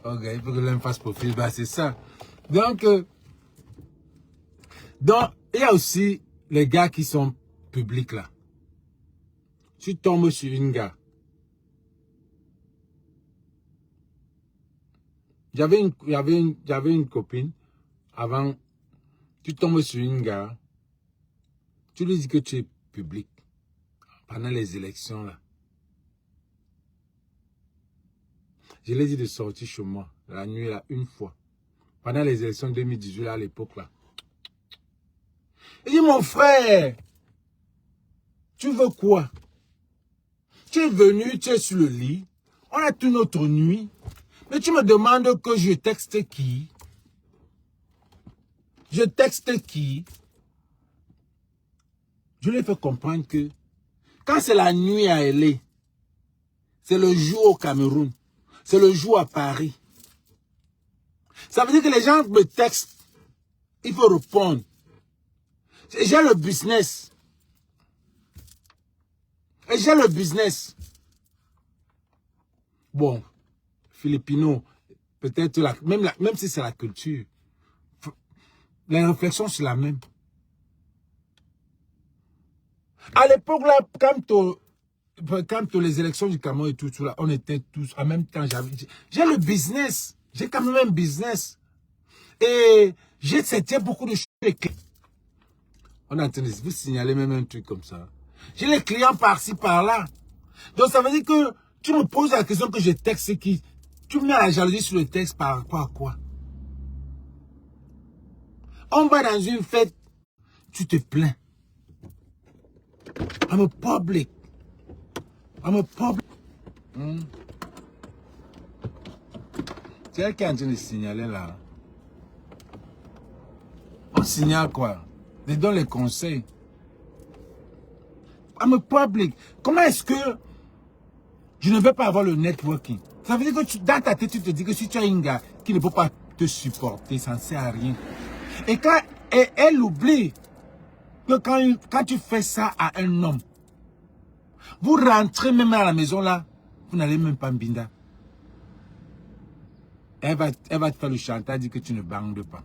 Ok, il faut que l'un fasse profil bas, c'est ça. Donc, il y a aussi les gars qui sont publics là. Tu tombes sur une gars. J'avais une copine, avant, tu tombes sur une gars, tu lui dis que tu es public, pendant les élections là. Je l'ai dit de sortir chez moi, la nuit, là, une fois. Pendant les élections 2018, là, à l'époque, là. Il dit, mon frère, tu veux quoi? Tu es venu, tu es sur le lit. On a toute notre nuit. Mais tu me demandes que je texte qui? Je texte qui? Je lui ai fait comprendre que quand c'est la nuit à LA, c'est le jour au Cameroun, c'est le jour à Paris. Ça veut dire que les gens me textent, il faut répondre. J'ai le business. Et j'ai le business. Bon, Filipino, peut-être, même si c'est la culture, les réflexions, c'est la même. À l'époque, là, quand les élections du Cameroun et tout là, on était tous, en même temps, j'ai le business. J'ai quand même un business. Et c'était beaucoup de choses. On est en train de vous signaler même un truc comme ça. J'ai les clients par-ci, par-là. Donc, ça veut dire que tu me poses la question que je texte qui. Tu mets la jalousie sur le texte par rapport à quoi? On va dans une fête, tu te plains. I'm a public. C'est elle qui est en train de signaler là. On signale quoi? Ils donnent les conseils. I'm a public. Comment est-ce que je ne vais pas avoir le networking? Ça veut dire que dans ta tête, tu te dis que si tu as un gars qui ne peut pas te supporter, ça ne sert à rien. Et quand elle oublie que quand tu fais ça à un homme, vous rentrez même à la maison là, vous n'allez même pas mbinda. Elle va te faire le chantage, dire que tu ne bandes pas.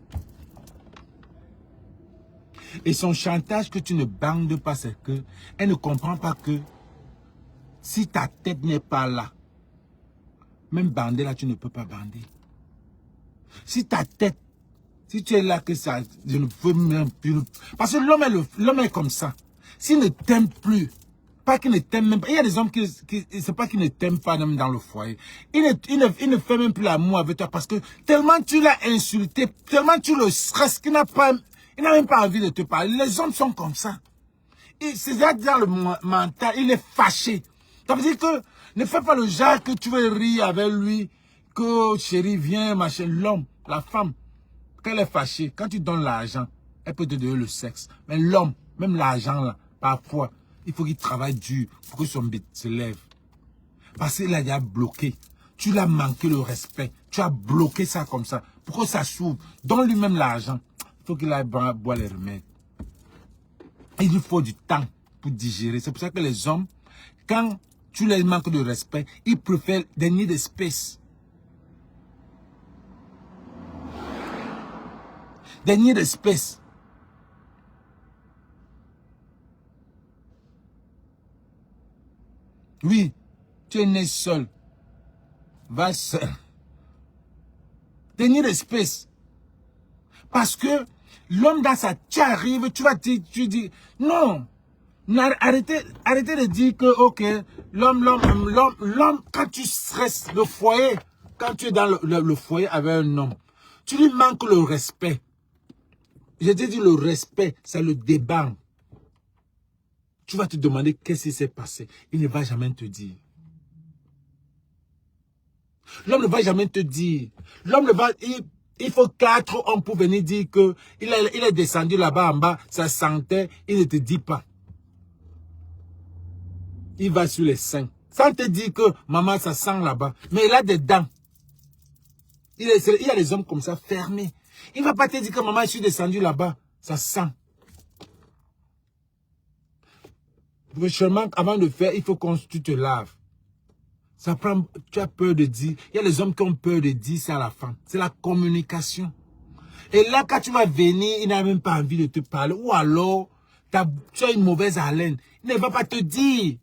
Et son chantage que tu ne bandes pas, c'est que elle ne comprend pas que si ta tête n'est pas là, même bander là, tu ne peux pas bander. Si ta tête, si tu es là que ça, je ne peux même plus. Parce que l'homme est comme ça. S'il ne t'aime plus, pas qu'il ne t'aime même pas. Il y a des hommes qui c'est pas qu'ils ne t'aiment pas même dans le foyer. Il ne fait même plus l'amour avec toi parce que tellement tu l'as insulté, tellement tu le stresses qu'il n'a même pas envie de te parler. Les hommes sont comme ça. C'est dans le mental, il est fâché. Ça veut dire que ne fais pas le genre que tu veux rire avec lui, que chérie viens, machin. L'homme, la femme, quand elle est fâchée, quand tu donnes l'argent, elle peut te donner le sexe. Mais l'homme, même l'argent là, parfois, il faut qu'il travaille dur pour que son bête se lève. Parce qu'il a déjà bloqué. Tu l'as manqué le respect. Tu as bloqué ça comme ça. Pour que ça s'ouvre. Donne lui-même l'argent. Il faut qu'il aille boire les remèdes. Il lui faut du temps pour digérer. C'est pour ça que les hommes, quand tu les manques de respect, ils préfèrent des nids d'espèces. Des nids d'espèces. Oui, tu es né seul. Va seul. Des nids d'espèces. Parce que l'homme dans sa... Tu arrives, tu dis... Non. Arrêtez de dire que, ok, l'homme, quand tu stresses le foyer, quand tu es dans le foyer avec un homme, tu lui manques le respect. Je t'ai dit le respect, c'est le débat. Tu vas te demander qu'est-ce qui s'est passé. Il ne va jamais te dire. L'homme ne va jamais te dire. L'homme ne va... Il faut 4 hommes pour venir dire que il est descendu là-bas en bas, ça sentait, il ne te dit pas. Il va sur les seins. Sans te dire que maman, ça sent là-bas. Mais il a des dents. Il y a des hommes comme ça, fermés. Il ne va pas te dire que maman, je suis descendu là-bas. Ça sent. Seulement, avant de faire, il faut que tu te laves. Ça prend, tu as peur de dire. Il y a des hommes qui ont peur de dire ça à la femme. C'est la communication. Et là, quand tu vas venir, il n'a même pas envie de te parler. Ou alors, tu as une mauvaise haleine. Il ne va pas te dire.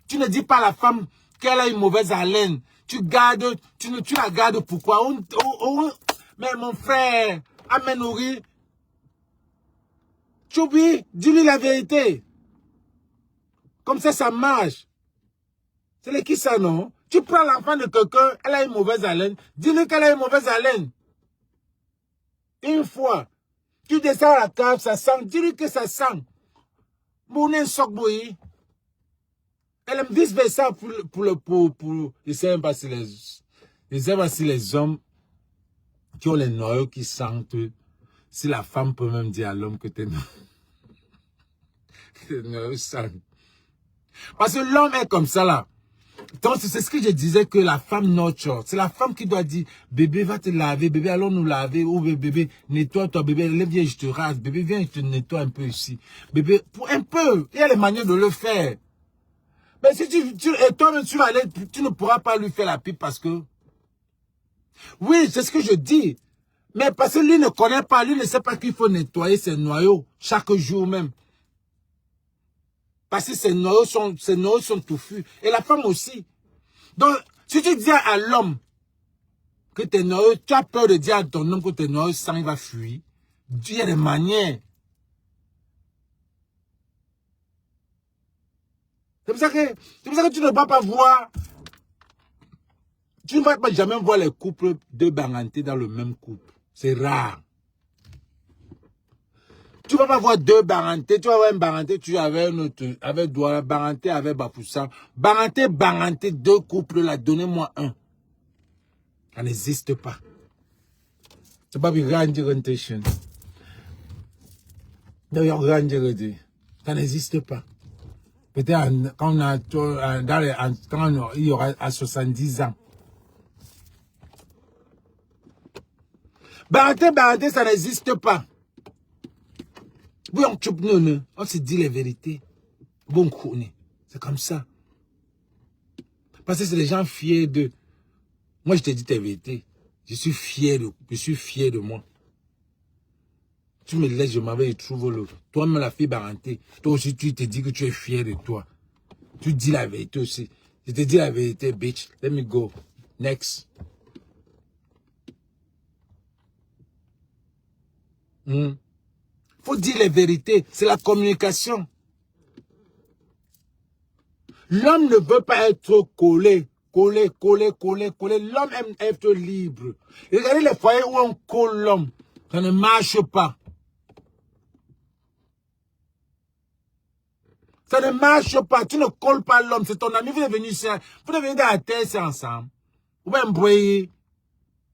Tu ne dis pas à la femme qu'elle a une mauvaise haleine. Tu la gardes pourquoi? Mais mon frère, Amenouri, tu oublies, dis-lui la vérité. Comme ça marche. C'est qui ça, non? Tu prends l'enfant de quelqu'un, elle a une mauvaise haleine. Dis-lui qu'elle a une mauvaise haleine. Une fois. Tu descends à la cave, ça sent. Dis-lui que ça sent. Mounen Sokboui. Elle aime vice-versa pour je sais même pas si les hommes qui ont les noyaux qui sentent, si la femme peut même dire à l'homme que tes noyaux sentent. Parce que l'homme est comme ça là. Donc c'est ce que je disais que la femme nurture. C'est la femme qui doit dire, bébé va te laver, bébé allons nous laver, ou bébé nettoie-toi, bébé viens je te rase, bébé viens je te nettoie un peu ici. Bébé, pour un peu, il y a les manières de le faire. Mais si et toi tu vas aller, tu ne pourras pas lui faire la pipe parce que... Oui, c'est ce que je dis. Mais parce que lui ne connaît pas, lui ne sait pas qu'il faut nettoyer ses noyaux chaque jour même. Parce que ses noyaux sont touffus. Et la femme aussi. Donc, si tu dis à l'homme que tes noyaux, tu as peur de dire à ton homme que tes noyaux sang, il va fuir. Il y a des manières. C'est pour ça que tu ne vas pas voir. Tu ne vas pas jamais voir les couples de Banganté dans le même couple. C'est rare. Tu ne vas pas voir deux Banganté. Tu vas voir un Banganté, tu avais un autre, avec Douala, Banganté avec Bapoussa. Banganté, deux couples là, donnez-moi un. Ça n'existe pas. C'est pas une grande orientation. D'ailleurs, ça n'existe pas. Peut-être quand il y aura à 70 ans. Banganté, ça n'existe pas. Oui, on se dit les vérités. Bon, c'est comme ça. Parce que c'est les gens fiers de... Moi, je te dis tes vérités. Je suis fier de moi. Tu me laisses, je m'en vais, je trouve le... Toi-même, la fille Banganté, toi aussi, tu te dis que tu es fier de toi. Tu dis la vérité aussi. Je te dis la vérité, bitch. Let me go. Next. Faut dire les vérités. C'est la communication. L'homme ne veut pas être collé. L'homme aime être libre. Regardez les foyers où on colle l'homme. Ça ne marche pas. Ça ne marche pas. Tu ne colles pas l'homme. C'est ton ami. Vous devez venir ici. Vous devez venir à la terre, c'est ensemble. Ou bien broyer.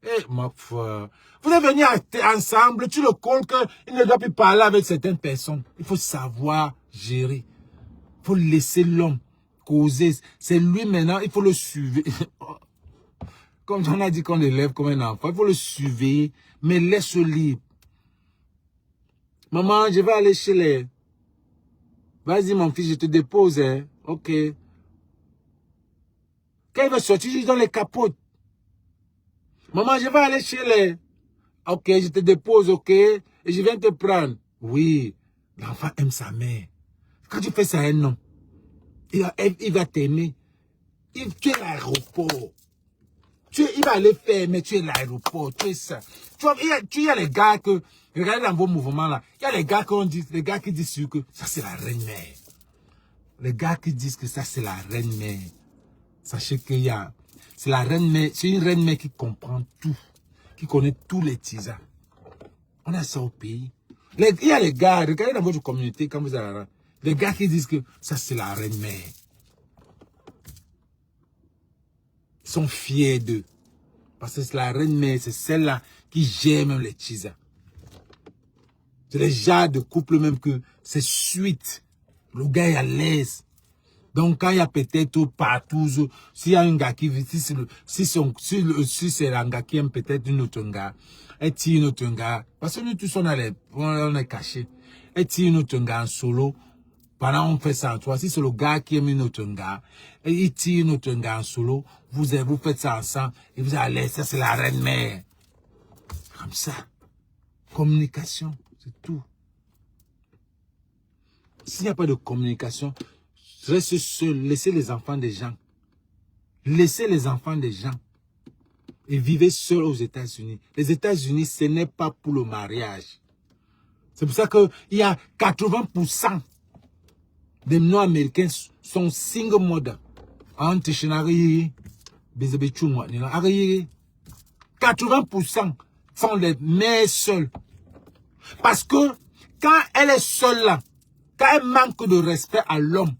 Eh, ma foi. Vous devez venir ensemble. Tu le colles qu'il ne doit plus parler avec certaines personnes. Il faut savoir gérer. Il faut laisser l'homme causer. C'est lui maintenant. Il faut le suivre. Comme j'en ai dit qu'on l'élève comme un enfant. Il faut le surveiller. Mais laisse-le libre. Maman, je vais aller chez les... Vas-y, mon fils, je te dépose, hein. Ok. Quand il va sortir, je donne les capotes. Maman, je vais aller chez les... Ok, je te dépose, ok. Et je viens te prendre. Oui. L'enfant aime sa mère. Quand tu fais ça à un homme, il va t'aimer. Tu es l'aéroport. Il va aller faire, mais tu es l'aéroport. Tu es ça. Tu vois, il y a les gars que... Regardez dans vos mouvements là. Il y a les gars qui disent que ça c'est la reine-mère. Les gars qui disent que ça c'est la reine-mère. Sachez qu'il y a... C'est la reine-mère. C'est une reine-mère qui comprend tout. Qui connaît tous les tisans. On a ça au pays. Il y a les gars, regardez dans votre communauté quand vous allez... Les gars qui disent que ça c'est la reine-mère. Ils sont fiers d'eux. Parce que c'est la reine-mère, c'est celle-là qui gère même les tisans. C'est les genres de couple même que c'est suite. Le gars est à l'aise. Donc quand il y a peut-être partout, s'il y a un gars qui vit, si c'est un gars qui aime peut-être une autre gars, et tire une autre gars, parce que nous tous on est cachés, et tire une autre gars en solo, pendant on fait ça en toi, si c'est le gars qui aime une autre gars, et il tire une autre gars en solo, vous faites ça ensemble, et vous allez, ça c'est la reine-mère. Comme ça. Communication. C'est tout. S'il n'y a pas de communication, restez seul, laissez les enfants des gens. Laissez les enfants des gens. Et vivez seul aux États-Unis. Les États-Unis, ce n'est pas pour le mariage. C'est pour ça qu'il y a 80% des Nord-Américains sont single mother. En Tichinari, 80% sont les mères seules. Parce que quand elle est seule là, quand elle manque de respect à l'homme,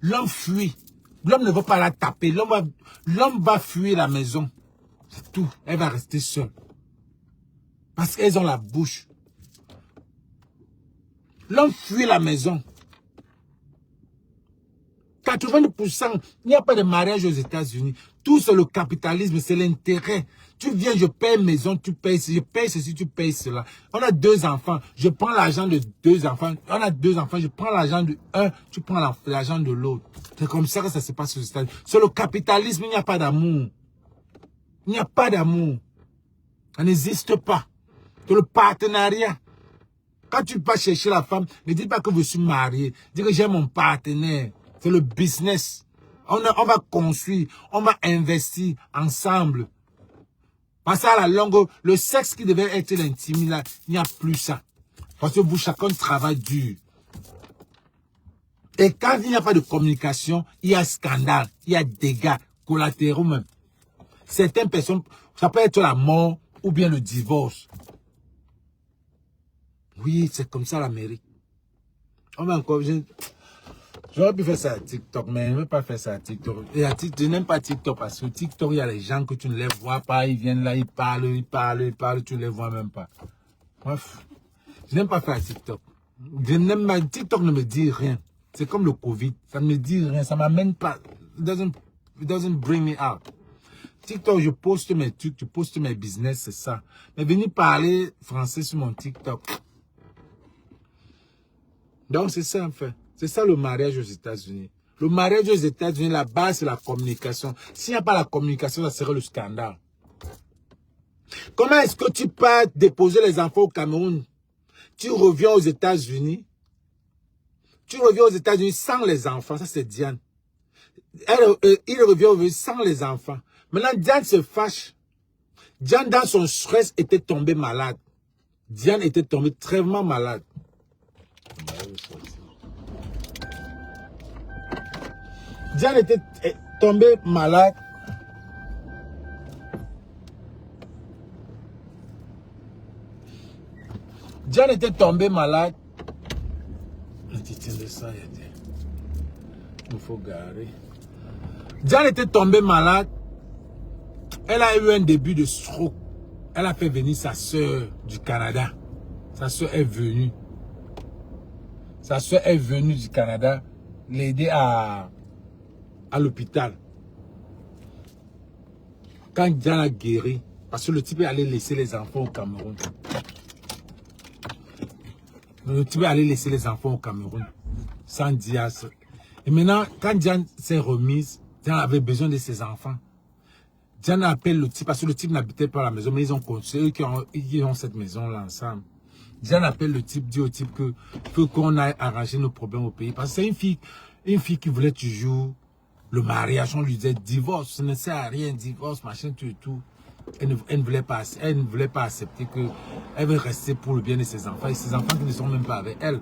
l'homme fuit. L'homme ne veut pas la taper. L'homme va fuir la maison. C'est tout. Elle va rester seule. Parce qu'elles ont la bouche. L'homme fuit la maison. 80%, il n'y a pas de mariage aux États-Unis. Tout c'est le capitalisme, c'est l'intérêt. Tu viens, je paye maison, tu payes, je paye ceci, tu payes cela. On a 2 enfants, je prends l'argent de 2 enfants. On a 2 enfants, je prends l'argent de un, tu prends l'argent de l'autre. C'est comme ça que ça se passe aux États-Unis. C'est le capitalisme, il n'y a pas d'amour. Il n'y a pas d'amour. Ça n'existe pas. C'est le partenariat. Quand tu vas chercher la femme, ne dis pas que je suis marié. Dis que j'ai mon partenaire. C'est le business. On va construire, on va investir ensemble. Parce qu'à la longue, le sexe qui devait être l'intime, là, il n'y a plus ça. Parce que vous, chacun travaille dur. Et quand il n'y a pas de communication, il y a scandale, il y a dégâts collatéraux même. Certaines personnes, ça peut être la mort ou bien le divorce. Oui, c'est comme ça l'Amérique. On va encore... J'aurais pu faire ça à TikTok, mais je ne veux pas faire ça à TikTok. Et à TikTok, je n'aime pas TikTok parce que TikTok, il y a les gens que tu ne les vois pas, ils viennent là, ils parlent, tu ne les vois même pas. Bref, je n'aime pas faire TikTok. TikTok ne me dit rien. C'est comme le Covid, ça ne me dit rien, ça ne m'amène pas. It doesn't bring me out. TikTok, je poste mes trucs, je poste mes business, c'est ça. Mais venir parler français sur mon TikTok. Donc, c'est ça en fait. C'est ça le mariage aux États-Unis. Le mariage aux États-Unis, la base, c'est la communication. S'il n'y a pas la communication, ça serait le scandale. Comment est-ce que tu pars déposer les enfants au Cameroun? Tu reviens aux États-Unis. Tu reviens aux États-Unis sans les enfants. Ça, c'est Diane. Il revient sans les enfants. Maintenant, Diane se fâche. Diane, dans son stress, était tombée malade. Diane était tombée très malade. Diane était tombée malade. Diane était tombée malade. Il faut garer. Diane était tombée malade. Elle a eu un début de stroke. Elle a fait venir sa soeur du Canada. Sa soeur est venue. Sa soeur est venue du Canada l'aider à l'hôpital. Quand Diane a guéri, parce que le type est allé laisser les enfants au Cameroun. Le type est allé laisser les enfants au Cameroun. Sans Diaz. Et maintenant, quand Diane s'est remise, Diane avait besoin de ses enfants. Diane appelle le type, parce que le type n'habitait pas à la maison, mais ils ont construit, eux qui ont cette maison-là ensemble. Diane appelle le type, dit au type que faut qu'on aille arranger nos problèmes au pays. Parce que c'est une fille qui voulait toujours le mariage. On lui disait divorce, ça ne sert à rien, divorce, machin, tout et tout. Elle ne voulait pas accepter que elle veut rester pour le bien de ses enfants. Et ses enfants qui ne sont même pas avec elle.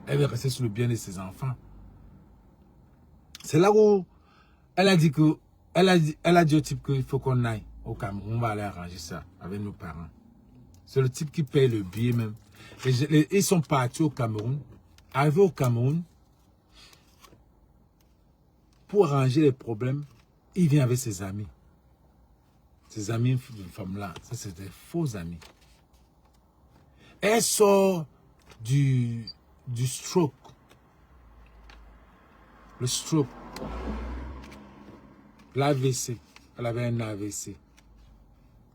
Elle veut rester sur le bien de ses enfants. C'est là où elle a dit que elle a dit au type qu'il faut qu'on aille au Cameroun. On va aller arranger ça avec nos parents. C'est le type qui paye le billet même. Ils sont partis au Cameroun. Arrivés au Cameroun, pour arranger les problèmes, il vient avec ses amis. Ses amis d'une femme-là, ça c'est des faux amis. Elle sort du stroke. Le stroke. L'AVC. Elle avait un AVC.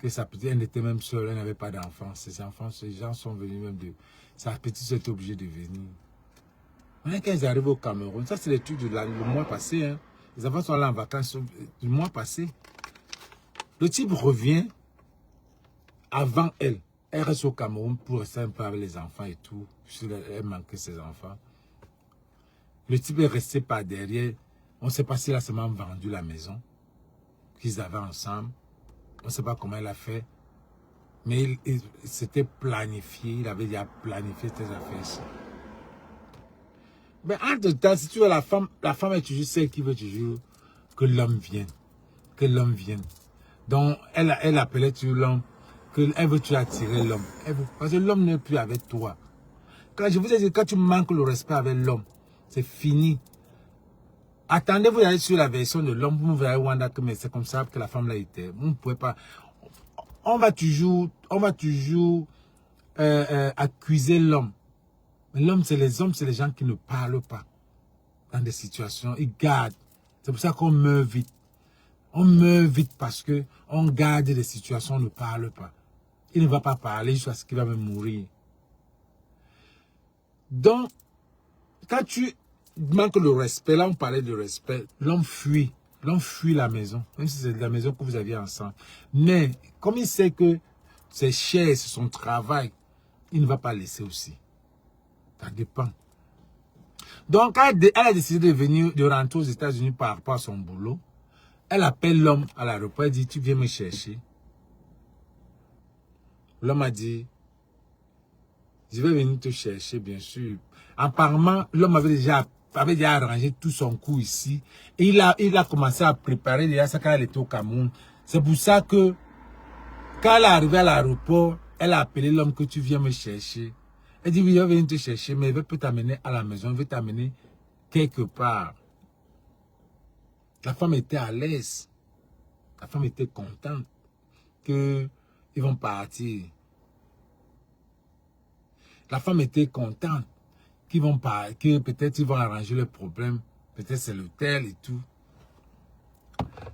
Que sa petite, elle était même seule, elle n'avait pas d'enfants. Ses enfants, ces gens sont venus même de... Sa petite était obligée de venir. Maintenant, quand ils arrivent au Cameroun, ça c'est les trucs du mois passé. Hein. Les enfants sont là en vacances du mois passé. Le type revient avant elle. Elle reste au Cameroun pour rester un peu avec les enfants et tout. Elle manquait ses enfants. Le type est resté par derrière. On ne sait pas s'il a seulement vendu la maison qu'ils avaient ensemble. On ne sait pas comment il a fait. Mais il s'était planifié. Il avait déjà planifié ses affaires. Mais entre temps, si tu veux, la femme est toujours celle qui veut toujours que l'homme vienne. que l'homme vienne. Donc, elle appelait toujours l'homme, qu'elle veut toujours attirer l'homme. Parce que l'homme n'est plus avec toi. Quand je vous ai dit, quand tu manques le respect avec l'homme, c'est fini. Attendez, vous allez sur la version de l'homme, vous verrez Wanda que c'est comme ça que la femme là était. Vous ne pouvez pas. On va toujours accuser l'homme. Mais l'homme, c'est les hommes, c'est les gens qui ne parlent pas dans des situations. Ils gardent. C'est pour ça qu'on meurt vite. On meurt vite parce que on garde des situations, on ne parle pas. Il ne va pas parler jusqu'à ce qu'il va même mourir. Donc, quand tu manques le respect, là on parlait de respect, l'homme fuit. L'homme fuit la maison, même si c'est la maison que vous aviez ensemble. Mais, comme il sait que c'est cher, c'est son travail, il ne va pas laisser aussi. Ça dépend. Donc, elle a décidé de rentrer aux États-Unis par rapport à son boulot. Elle appelle l'homme à l'aéroport, elle dit, tu viens me chercher. L'homme a dit, je vais venir te chercher, bien sûr. Apparemment, l'homme avait déjà arrangé tout son coup ici. Et il a commencé à préparer déjà ça quand elle était au Cameroun. C'est pour ça que, quand elle est arrivée à l'aéroport, elle a appelé l'homme que tu viens me chercher. Elle dit, oui, je vais venir te chercher, mais je peux t'amener à la maison, je vais t'amener quelque part. La femme était à l'aise. La femme était contente qu'ils vont partir. La femme était contente qu'ils vont partir, que peut-être ils vont arranger le problème. Peut-être c'est l'hôtel et tout.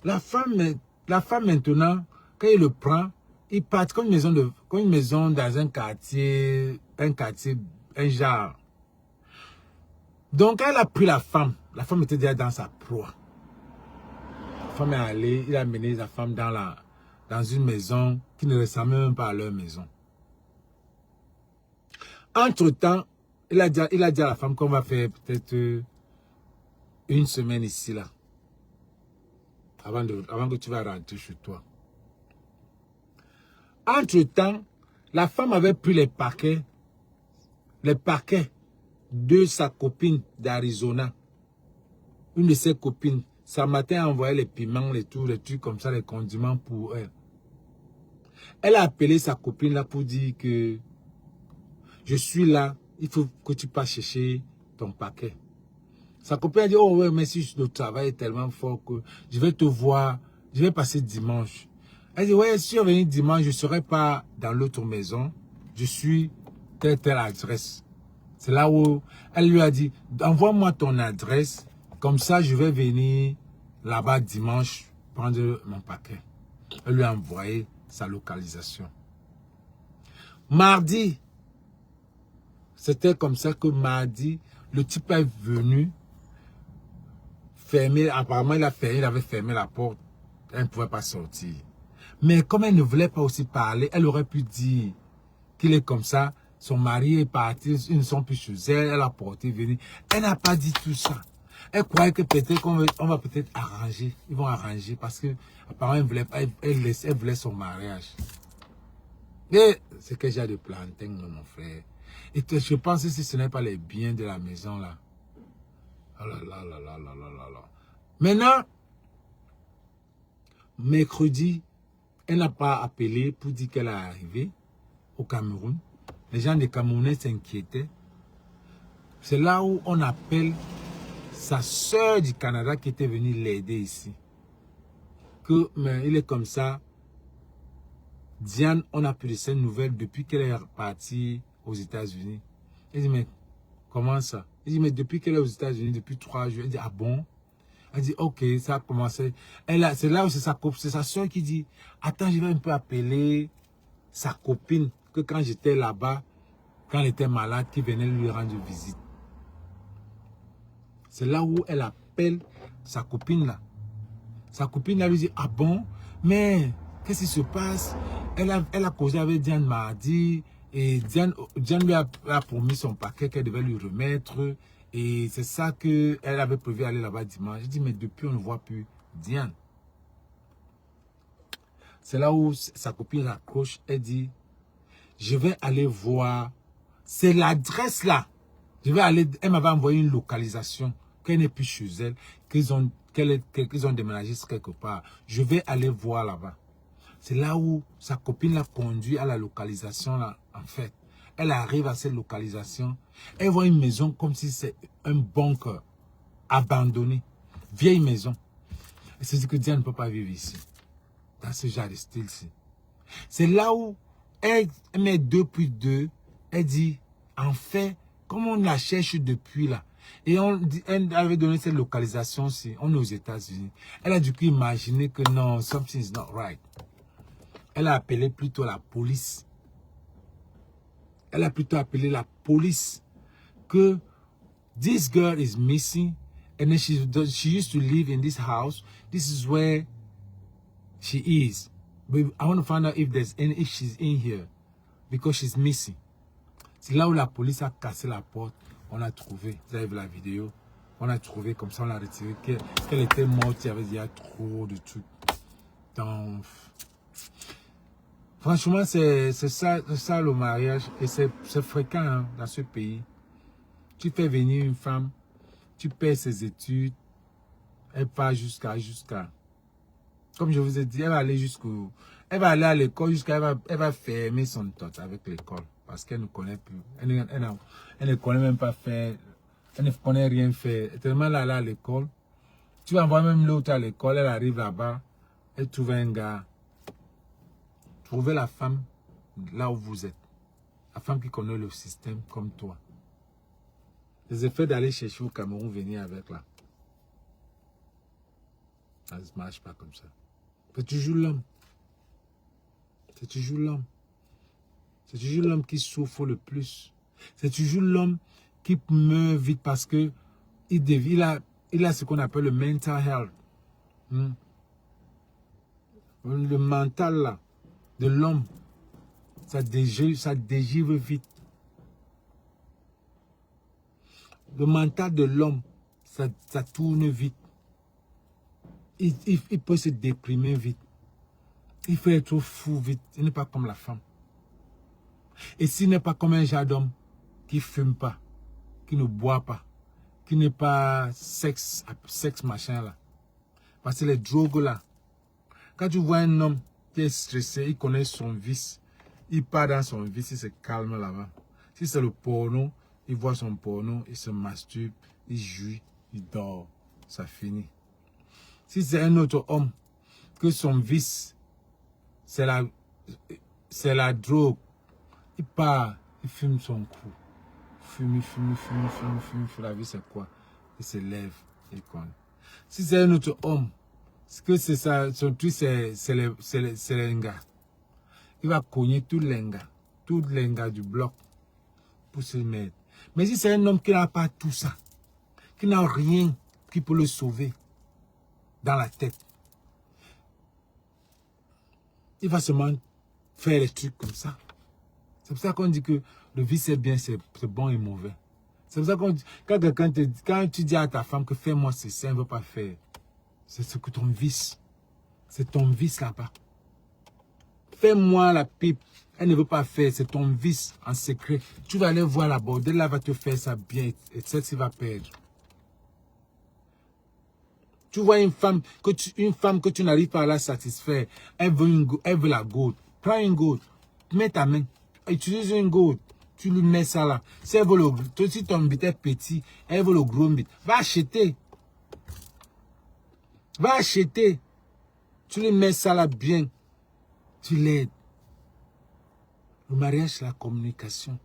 La femme maintenant, quand il le prend, il part comme une maison dans un quartier, un genre. Donc, elle a pris la femme était déjà dans sa proie. La femme est allée, il a mené sa femme dans une maison qui ne ressemble même pas à leur maison. Entre-temps, il a dit à la femme qu'on va faire peut-être une semaine ici, là. Avant que tu vas rentrer chez toi. Entre-temps, la femme avait pris les paquets de sa copine d'Arizona. Une de ses copines. Ce matin, a envoyé les piments, les trucs comme ça, les condiments pour elle. Elle a appelé sa copine là pour dire que je suis là, il faut que tu passes chercher ton paquet. Sa copine a dit, oh ouais, mais si le travail est tellement fort que je vais te voir, je vais passer dimanche. Elle dit, ouais, si je viens dimanche, je ne serai pas dans l'autre maison, je suis telle adresse. C'est là où elle lui a dit, envoie-moi ton adresse, comme ça je vais venir là-bas dimanche prendre mon paquet. Elle lui a envoyé sa localisation. Mardi, c'était comme ça que mardi, le type est venu fermer, apparemment il avait fermé la porte, elle ne pouvait pas sortir. Mais comme elle ne voulait pas aussi parler, elle aurait pu dire qu'il est comme ça, son mari est parti, ils ne sont plus chez elle, elle a porté venir. Elle n'a pas dit tout ça. Elle croyait que peut-être qu'on va peut-être arranger, ils vont arranger parce que apparemment elle voulait pas, elle voulait son mariage. Et c'est que j'ai de plantain, mon frère. Et je pense que si ce n'est pas les biens de la maison là. Oh là là là là là là là. Maintenant, mercredi, elle n'a pas appelé pour dire qu'elle est arrivée au Cameroun. Les gens des Camerounais s'inquiétaient. C'est là où on appelle sa soeur du Canada qui était venue l'aider ici. Mais il est comme ça. Diane, on n'a plus de ces nouvelles depuis qu'elle est partie aux États-Unis. Elle dit, mais comment ça? Elle dit, mais depuis qu'elle est aux États-Unis, depuis 3 jours. Elle dit, ah bon? Elle dit, ok, ça a commencé. C'est là où c'est sa soeur qui dit, attends, je vais un peu appeler sa copine, que quand j'étais là-bas, quand elle était malade, qui venait lui rendre visite. C'est là où elle appelle sa copine là. Sa copine là lui dit, ah bon? Mais qu'est-ce qui se passe? Elle a causé avec Diane mardi. Et Diane lui a promis son paquet qu'elle devait lui remettre. Et c'est ça qu'elle avait prévu aller là-bas dimanche. Je dis, mais depuis, on ne voit plus Diane. C'est là où sa copine raccroche. Elle dit, je vais aller voir. C'est l'adresse là. Je vais aller. Elle m'avait envoyé une localisation qu'elle n'est plus chez elle, qu'ils ont déménagé quelque part. Je vais aller voir là-bas. C'est là où sa copine l'a conduit à la localisation là, en fait. Elle arrive à cette localisation. Elle voit une maison comme si c'est un bunker abandonné. Vieille maison. Elle se dit que Diane ne peut pas vivre ici. Dans ce genre de style-ci. C'est là où elle met 2 plus 2. Elle dit, en fait, comme on la cherche depuis là, et elle avait donné cette localisation-ci, on est aux États-Unis. Elle a du coup imaginé que non, something is not right. Elle a appelé plutôt la police. Elle a plutôt appelé la police que this girl is missing and then she used to live in this house. This is where she is. But I want to find out if she's in here because she's missing. C'est là où la police a cassé la porte. On a trouvé, vous avez vu la vidéo, on a trouvé comme ça, on l'a retiré, qu'elle était morte, il y a trop de trucs. Donc, franchement, c'est ça le mariage et c'est fréquent hein, dans ce pays. Tu fais venir une femme, tu paies ses études, elle part jusqu'à, comme je vous ai dit, elle va aller à l'école elle va fermer son tot avec l'école parce qu'elle ne connaît plus. Elle ne connaît même pas faire, elle ne connaît rien faire. Tellement là à l'école, tu vas voir même l'autre à l'école, elle arrive là-bas, elle trouve un gars. Trouvez la femme là où vous êtes. La femme qui connaît le système comme toi. Les effets d'aller chercher au Cameroun, venir avec là. Ça ne marche pas comme ça. C'est toujours l'homme. C'est toujours l'homme. C'est toujours l'homme qui souffre le plus. C'est toujours l'homme qui meurt vite parce que il a ce qu'on appelle le mental health. Le mental là, de l'homme, ça dégivre vite. Le mental de l'homme, ça tourne vite. Il peut se déprimer vite. Il peut être fou vite. Il n'est pas comme la femme. Et s'il n'est pas comme un genre d'homme qui ne fume pas, qui ne boit pas, qui n'est pas sexe machin là. Parce que les drogues là, quand tu vois un homme qui est stressé, il connaît son vice, il part dans son vice, il se calme là-bas. Si c'est le porno, il voit son porno, il se masturbe, il jouit, il dort, ça finit. Si c'est un autre homme, que son vice, c'est la drogue, il part, il fume son coup. Fume, la vie c'est quoi? Il se lève, il connaît. Si c'est un autre homme, que c'est ça, son truc c'est les gars. Il va cogner tous les gars du bloc pour se mettre. Mais si c'est un homme qui n'a pas tout ça, qui n'a rien qui peut le sauver dans la tête, il va seulement faire les trucs comme ça. C'est pour ça qu'on dit que le vice c'est bien, c'est bon et mauvais. C'est pour ça qu'on dit, quand tu dis à ta femme que fais-moi ceci, elle ne veut pas faire. C'est ce que ton vice. C'est ton vice là-bas. Fais-moi la pipe. Elle ne veut pas faire. C'est ton vice en secret. Tu vas aller voir la bordelle, là va te faire ça bien. Et celle-ci va perdre. Tu vois une femme que tu n'arrives pas à la satisfaire. Elle veut la goutte. Prends une goutte. Mets ta main. Utilise une goutte. Tu lui mets ça là. Si elle veut si ton bit est petit, elle veut le gros bit. Va acheter. Va acheter. Tu lui mets ça là bien. Tu l'aides. Le mariage, c'est la communication.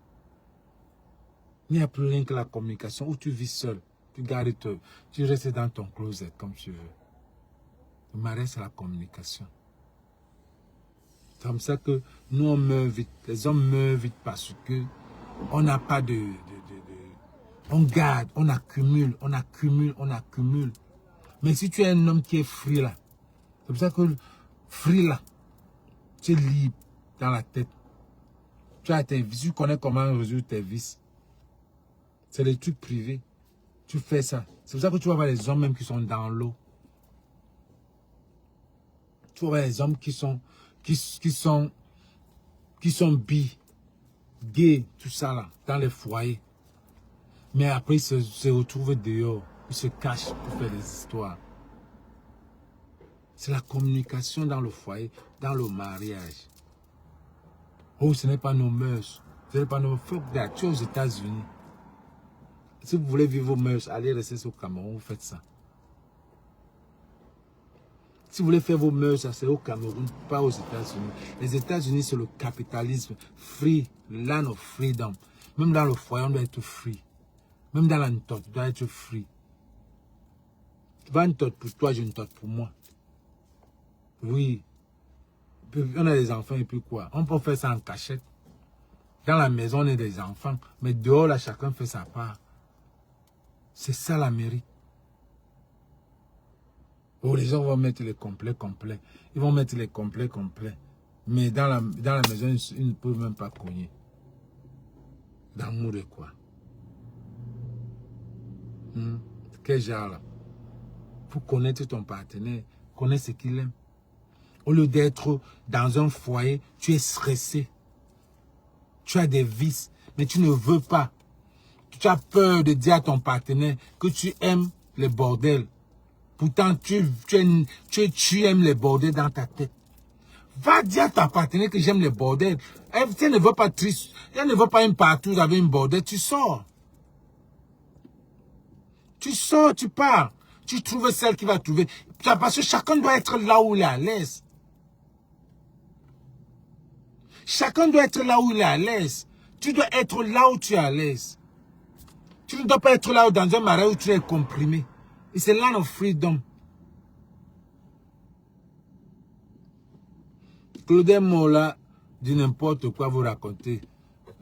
Il n'y a plus rien que la communication. Où tu vis seul. Tu gardes tu restes dans ton closet comme tu veux. Le mariage, c'est la communication. C'est comme ça que nous, on meurt vite. Les hommes meurent vite parce que on n'a pas on garde, on accumule. Mais si tu es un homme qui est free là, c'est pour ça que free là, tu es libre dans la tête. Tu as tes vices, tu connais comment résoudre tes vices. C'est des trucs privés. Tu fais ça. C'est pour ça que tu vas voir les hommes même qui sont dans l'eau. Tu vas voir les hommes qui sont bi, gays, tout ça là, dans les foyers. Mais après, ils se retrouvent dehors. Ils se cachent pour faire des histoires. C'est la communication dans le foyer, dans le mariage. Oh, ce n'est pas nos mœurs. Ce n'est pas nos mœurs. Tu es aux États-Unis. Si vous voulez vivre vos mœurs, allez rester au Cameroun, vous faites ça. Si vous voulez faire vos mœurs, c'est au Cameroun, pas aux États-Unis. Les États-Unis, c'est le capitalisme. Free, land of freedom. Même dans le foyer, on doit être free. Même dans la ntote, on doit être free. Tu vas une tote pour toi, j'ai une tote pour moi. Oui. On a des enfants et puis quoi? On peut faire ça en cachette. Dans la maison, on est des enfants. Mais dehors, là, chacun fait sa part. C'est ça l'Amérique. Oh, les gens vont mettre les complets. Ils vont mettre les complets. Mais dans la maison, ils ne peuvent même pas cogner. D'amour de quoi? Quel genre là? Pour connaître ton partenaire, connaître ce qu'il aime. Au lieu d'être dans un foyer, tu es stressé. Tu as des vices, mais tu ne veux pas. Tu as peur de dire à ton partenaire que tu aimes les bordels. Pourtant, tu aimes les bordels dans ta tête. Va dire à ta partenaire que j'aime les bordels. Elle ne veut pas triste. Elle ne veut pas une partouze avec une bordel. Tu sors. Tu sors, tu pars. Tu trouves celle qui va trouver. Parce que chacun doit être là où il est à l'aise. Chacun doit être là où il est à l'aise. Tu dois être là où tu es à l'aise. Tu ne dois pas être là dans un mariage où tu es comprimé. Et c'est land of freedom. Claudel Mola dit n'importe quoi vous raconter.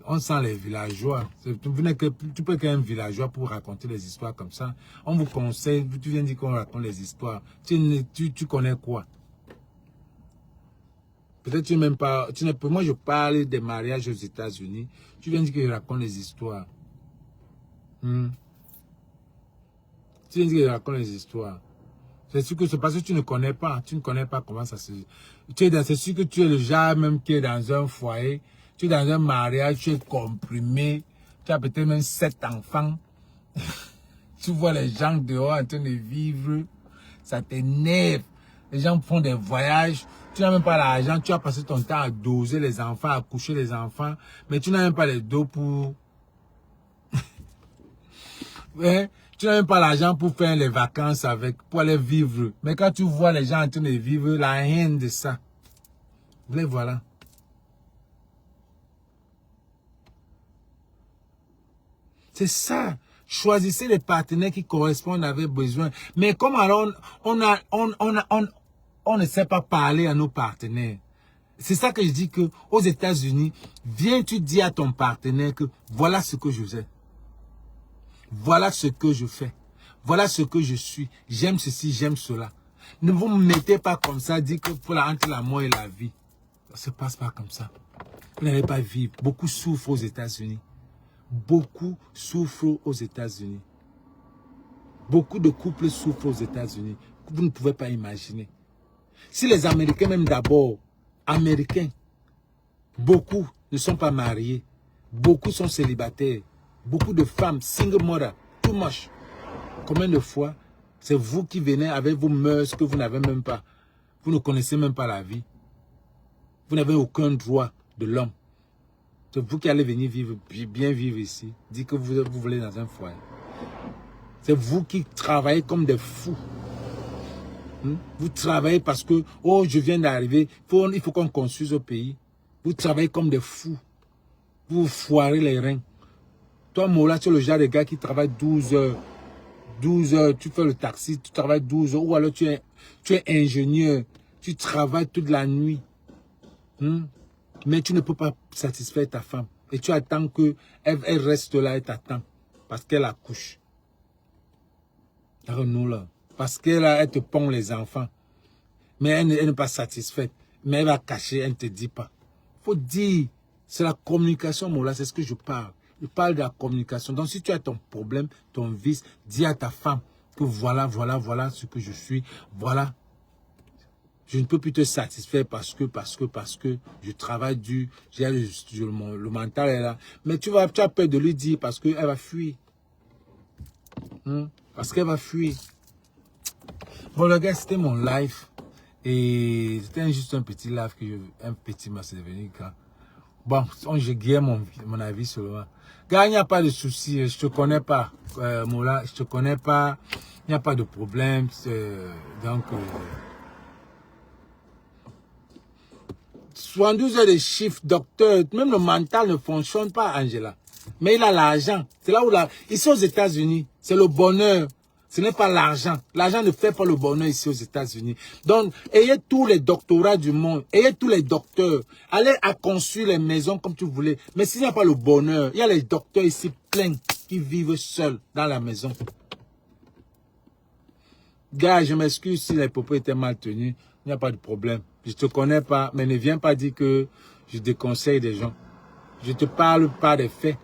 On sent les villageois. Tu peux qu'un villageois pour raconter les histoires comme ça. On vous conseille, tu viens dire qu'on raconte les histoires. Tu connais quoi? Peut-être tu n'aimes pas. Moi, je parle des mariages aux États-Unis. Tu viens dire que je raconte les histoires. Tu viens dire que je raconte les histoires. C'est sûr que c'est parce que tu ne connais pas. Tu ne connais pas comment ça se... C'est sûr que tu es le genre même qui est dans un foyer. Tu es dans un mariage, tu es comprimé. Tu as peut-être même 7 enfants. Tu vois les gens dehors en train de vivre. Ça t'énerve. Les gens font des voyages. Tu n'as même pas l'argent. Tu as passé ton temps à doser les enfants, à coucher les enfants. Mais tu n'as même pas les dos pour... Ouais. Tu n'as même pas l'argent pour faire les vacances pour aller vivre. Mais quand tu vois les gens en train de vivre, la haine de ça. Les voilà. C'est ça. Choisissez les partenaires qui correspondent à vos besoins. Mais comme alors, on ne sait pas parler à nos partenaires. C'est ça que je dis que aux États-Unis, viens tu dis à ton partenaire que voilà ce que je fais. Voilà ce que je fais. Voilà ce que je suis. J'aime ceci, j'aime cela. Ne vous mettez pas comme ça, dire que pour entre la mort et la vie. Ça ne se passe pas comme ça. Vous n'allez pas vivre. Beaucoup souffrent aux États-Unis. Beaucoup souffrent aux États-Unis. Beaucoup de couples souffrent aux États-Unis. Vous ne pouvez pas imaginer. Si les Américains, même d'abord, Américains, beaucoup ne sont pas mariés. Beaucoup sont célibataires. Beaucoup de femmes, single mother, too much. Combien de fois, c'est vous qui venez avec vos mœurs que vous n'avez même pas. Vous ne connaissez même pas la vie. Vous n'avez aucun droit de l'homme. C'est vous qui allez venir vivre, bien vivre ici. Dites que vous voulez dans un foyer. C'est vous qui travaillez comme des fous. Vous travaillez parce que, oh, je viens d'arriver, il faut qu'on construise au pays. Vous travaillez comme des fous. Vous vous foirez les reins. Toi, Mola, tu es le genre de gars qui travaille 12 heures. 12 heures, tu fais le taxi, tu travailles 12 heures. Ou alors tu es ingénieur, tu travailles toute la nuit. Mais tu ne peux pas satisfaire ta femme. Et tu attends qu'elle reste là et t'attend. Parce qu'elle accouche. Nous là. Parce qu'elle te pond les enfants. Mais elle n'est pas satisfaite. Mais elle va cacher, elle ne te dit pas. Il faut dire. C'est la communication, Mola, c'est ce que je parle. Je parle de la communication. Donc, si tu as ton problème, ton vice, dis à ta femme que voilà ce que je suis. Voilà. Je ne peux plus te satisfaire parce que je travaille dur. Le mental est là. Mais tu as peur de lui dire parce qu'elle va fuir. Elle Parce qu'elle va fuir. Bon, le gars, c'était mon live. Et c'était juste un petit live, un petit match devenu grand. Bon, je guère mon avis seulement. Gars, il n'y a pas de souci. Je te connais pas. Moula, je te connais pas. Il n'y a pas de problème. Donc, 72 heures de chiffre, docteur, même le mental ne fonctionne pas, Angela. Mais il a l'argent. C'est là où ici aux États-Unis, c'est le bonheur. Ce n'est pas l'argent. L'argent ne fait pas le bonheur ici aux États-Unis. Donc, ayez tous les doctorats du monde. Ayez tous les docteurs. Allez à construire les maisons comme tu voulais. Mais s'il n'y a pas le bonheur, il y a les docteurs ici pleins qui vivent seuls dans la maison. Gars, je m'excuse si les propos étaient mal tenus. Il n'y a pas de problème. Je ne te connais pas, mais ne viens pas dire que je déconseille des gens. Je ne te parle pas des faits.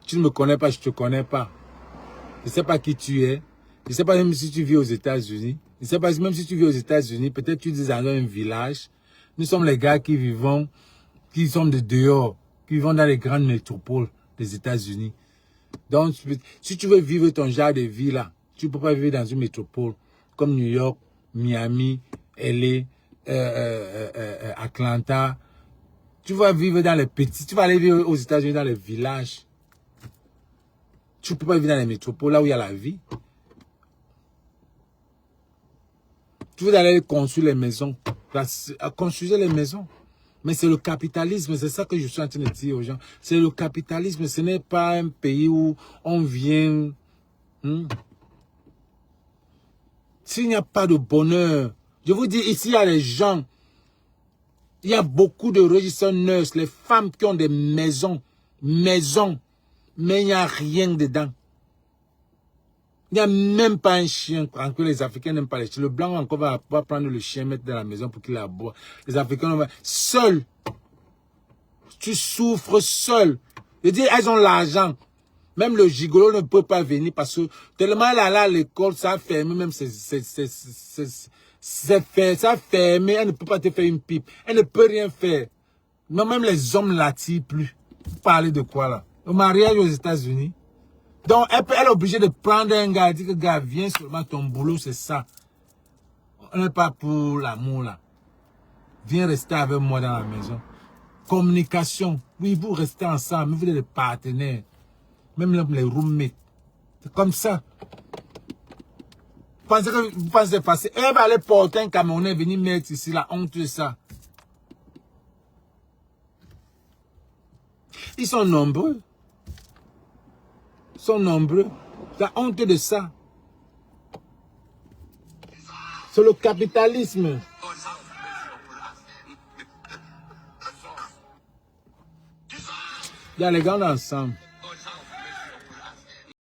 Tu ne me connais pas, je ne te connais pas. Je ne sais pas qui tu es. Je ne sais pas même si tu vis aux États-Unis. Je ne sais pas même si tu vis aux États-Unis. Peut-être tu vis dans un village. Nous sommes les gars qui vivons, qui sont de dehors, qui vivent dans les grandes métropoles des États-Unis. Donc, si tu veux vivre ton genre de vie là, tu ne peux pas vivre dans une métropole comme New York, Miami, LA, Atlanta. Tu vas vivre dans les petits, tu vas aller vivre aux États-Unis dans les villages. Tu ne peux pas vivre dans les métropoles là où il y a la vie. Tu veux aller construire les maisons, construire les maisons. Mais c'est le capitalisme, c'est ça que je suis en train de dire aux gens. C'est le capitalisme, ce n'est pas un pays où on vient... S'il n'y a pas de bonheur, je vous dis, ici, il y a les gens, il y a beaucoup de régisseurs nurses, les femmes qui ont des maisons, mais il n'y a rien dedans. Il n'y a même pas un chien, encore les Africains n'aiment pas les chiens. Le blanc encore va prendre le chien, mettre dans la maison pour qu'il aboie. Les Africains, seul. Tu souffres seul. Je dis, elles ont l'argent. Même le gigolo ne peut pas venir parce que tellement elle est là à l'école, ça a fermé, même ça a fermé, elle ne peut pas te faire une pipe. Elle ne peut rien faire. Même les hommes ne l'attirent plus. Vous parlez de quoi là? Le mariage aux États-Unis. Donc, elle est obligée de prendre un gars, elle dit que gars, viens seulement, ton boulot, c'est ça. On n'est pas pour l'amour, là. Viens rester avec moi dans la maison. Communication. Oui, vous restez ensemble, vous êtes des partenaires. Même les roommates. C'est comme ça. Vous pensez passer. Elle va aller porter un Camerounais, venir mettre ici la honte de ça. Ils sont nombreux. La honte de ça. C'est le capitalisme. Il y a les gars ensemble.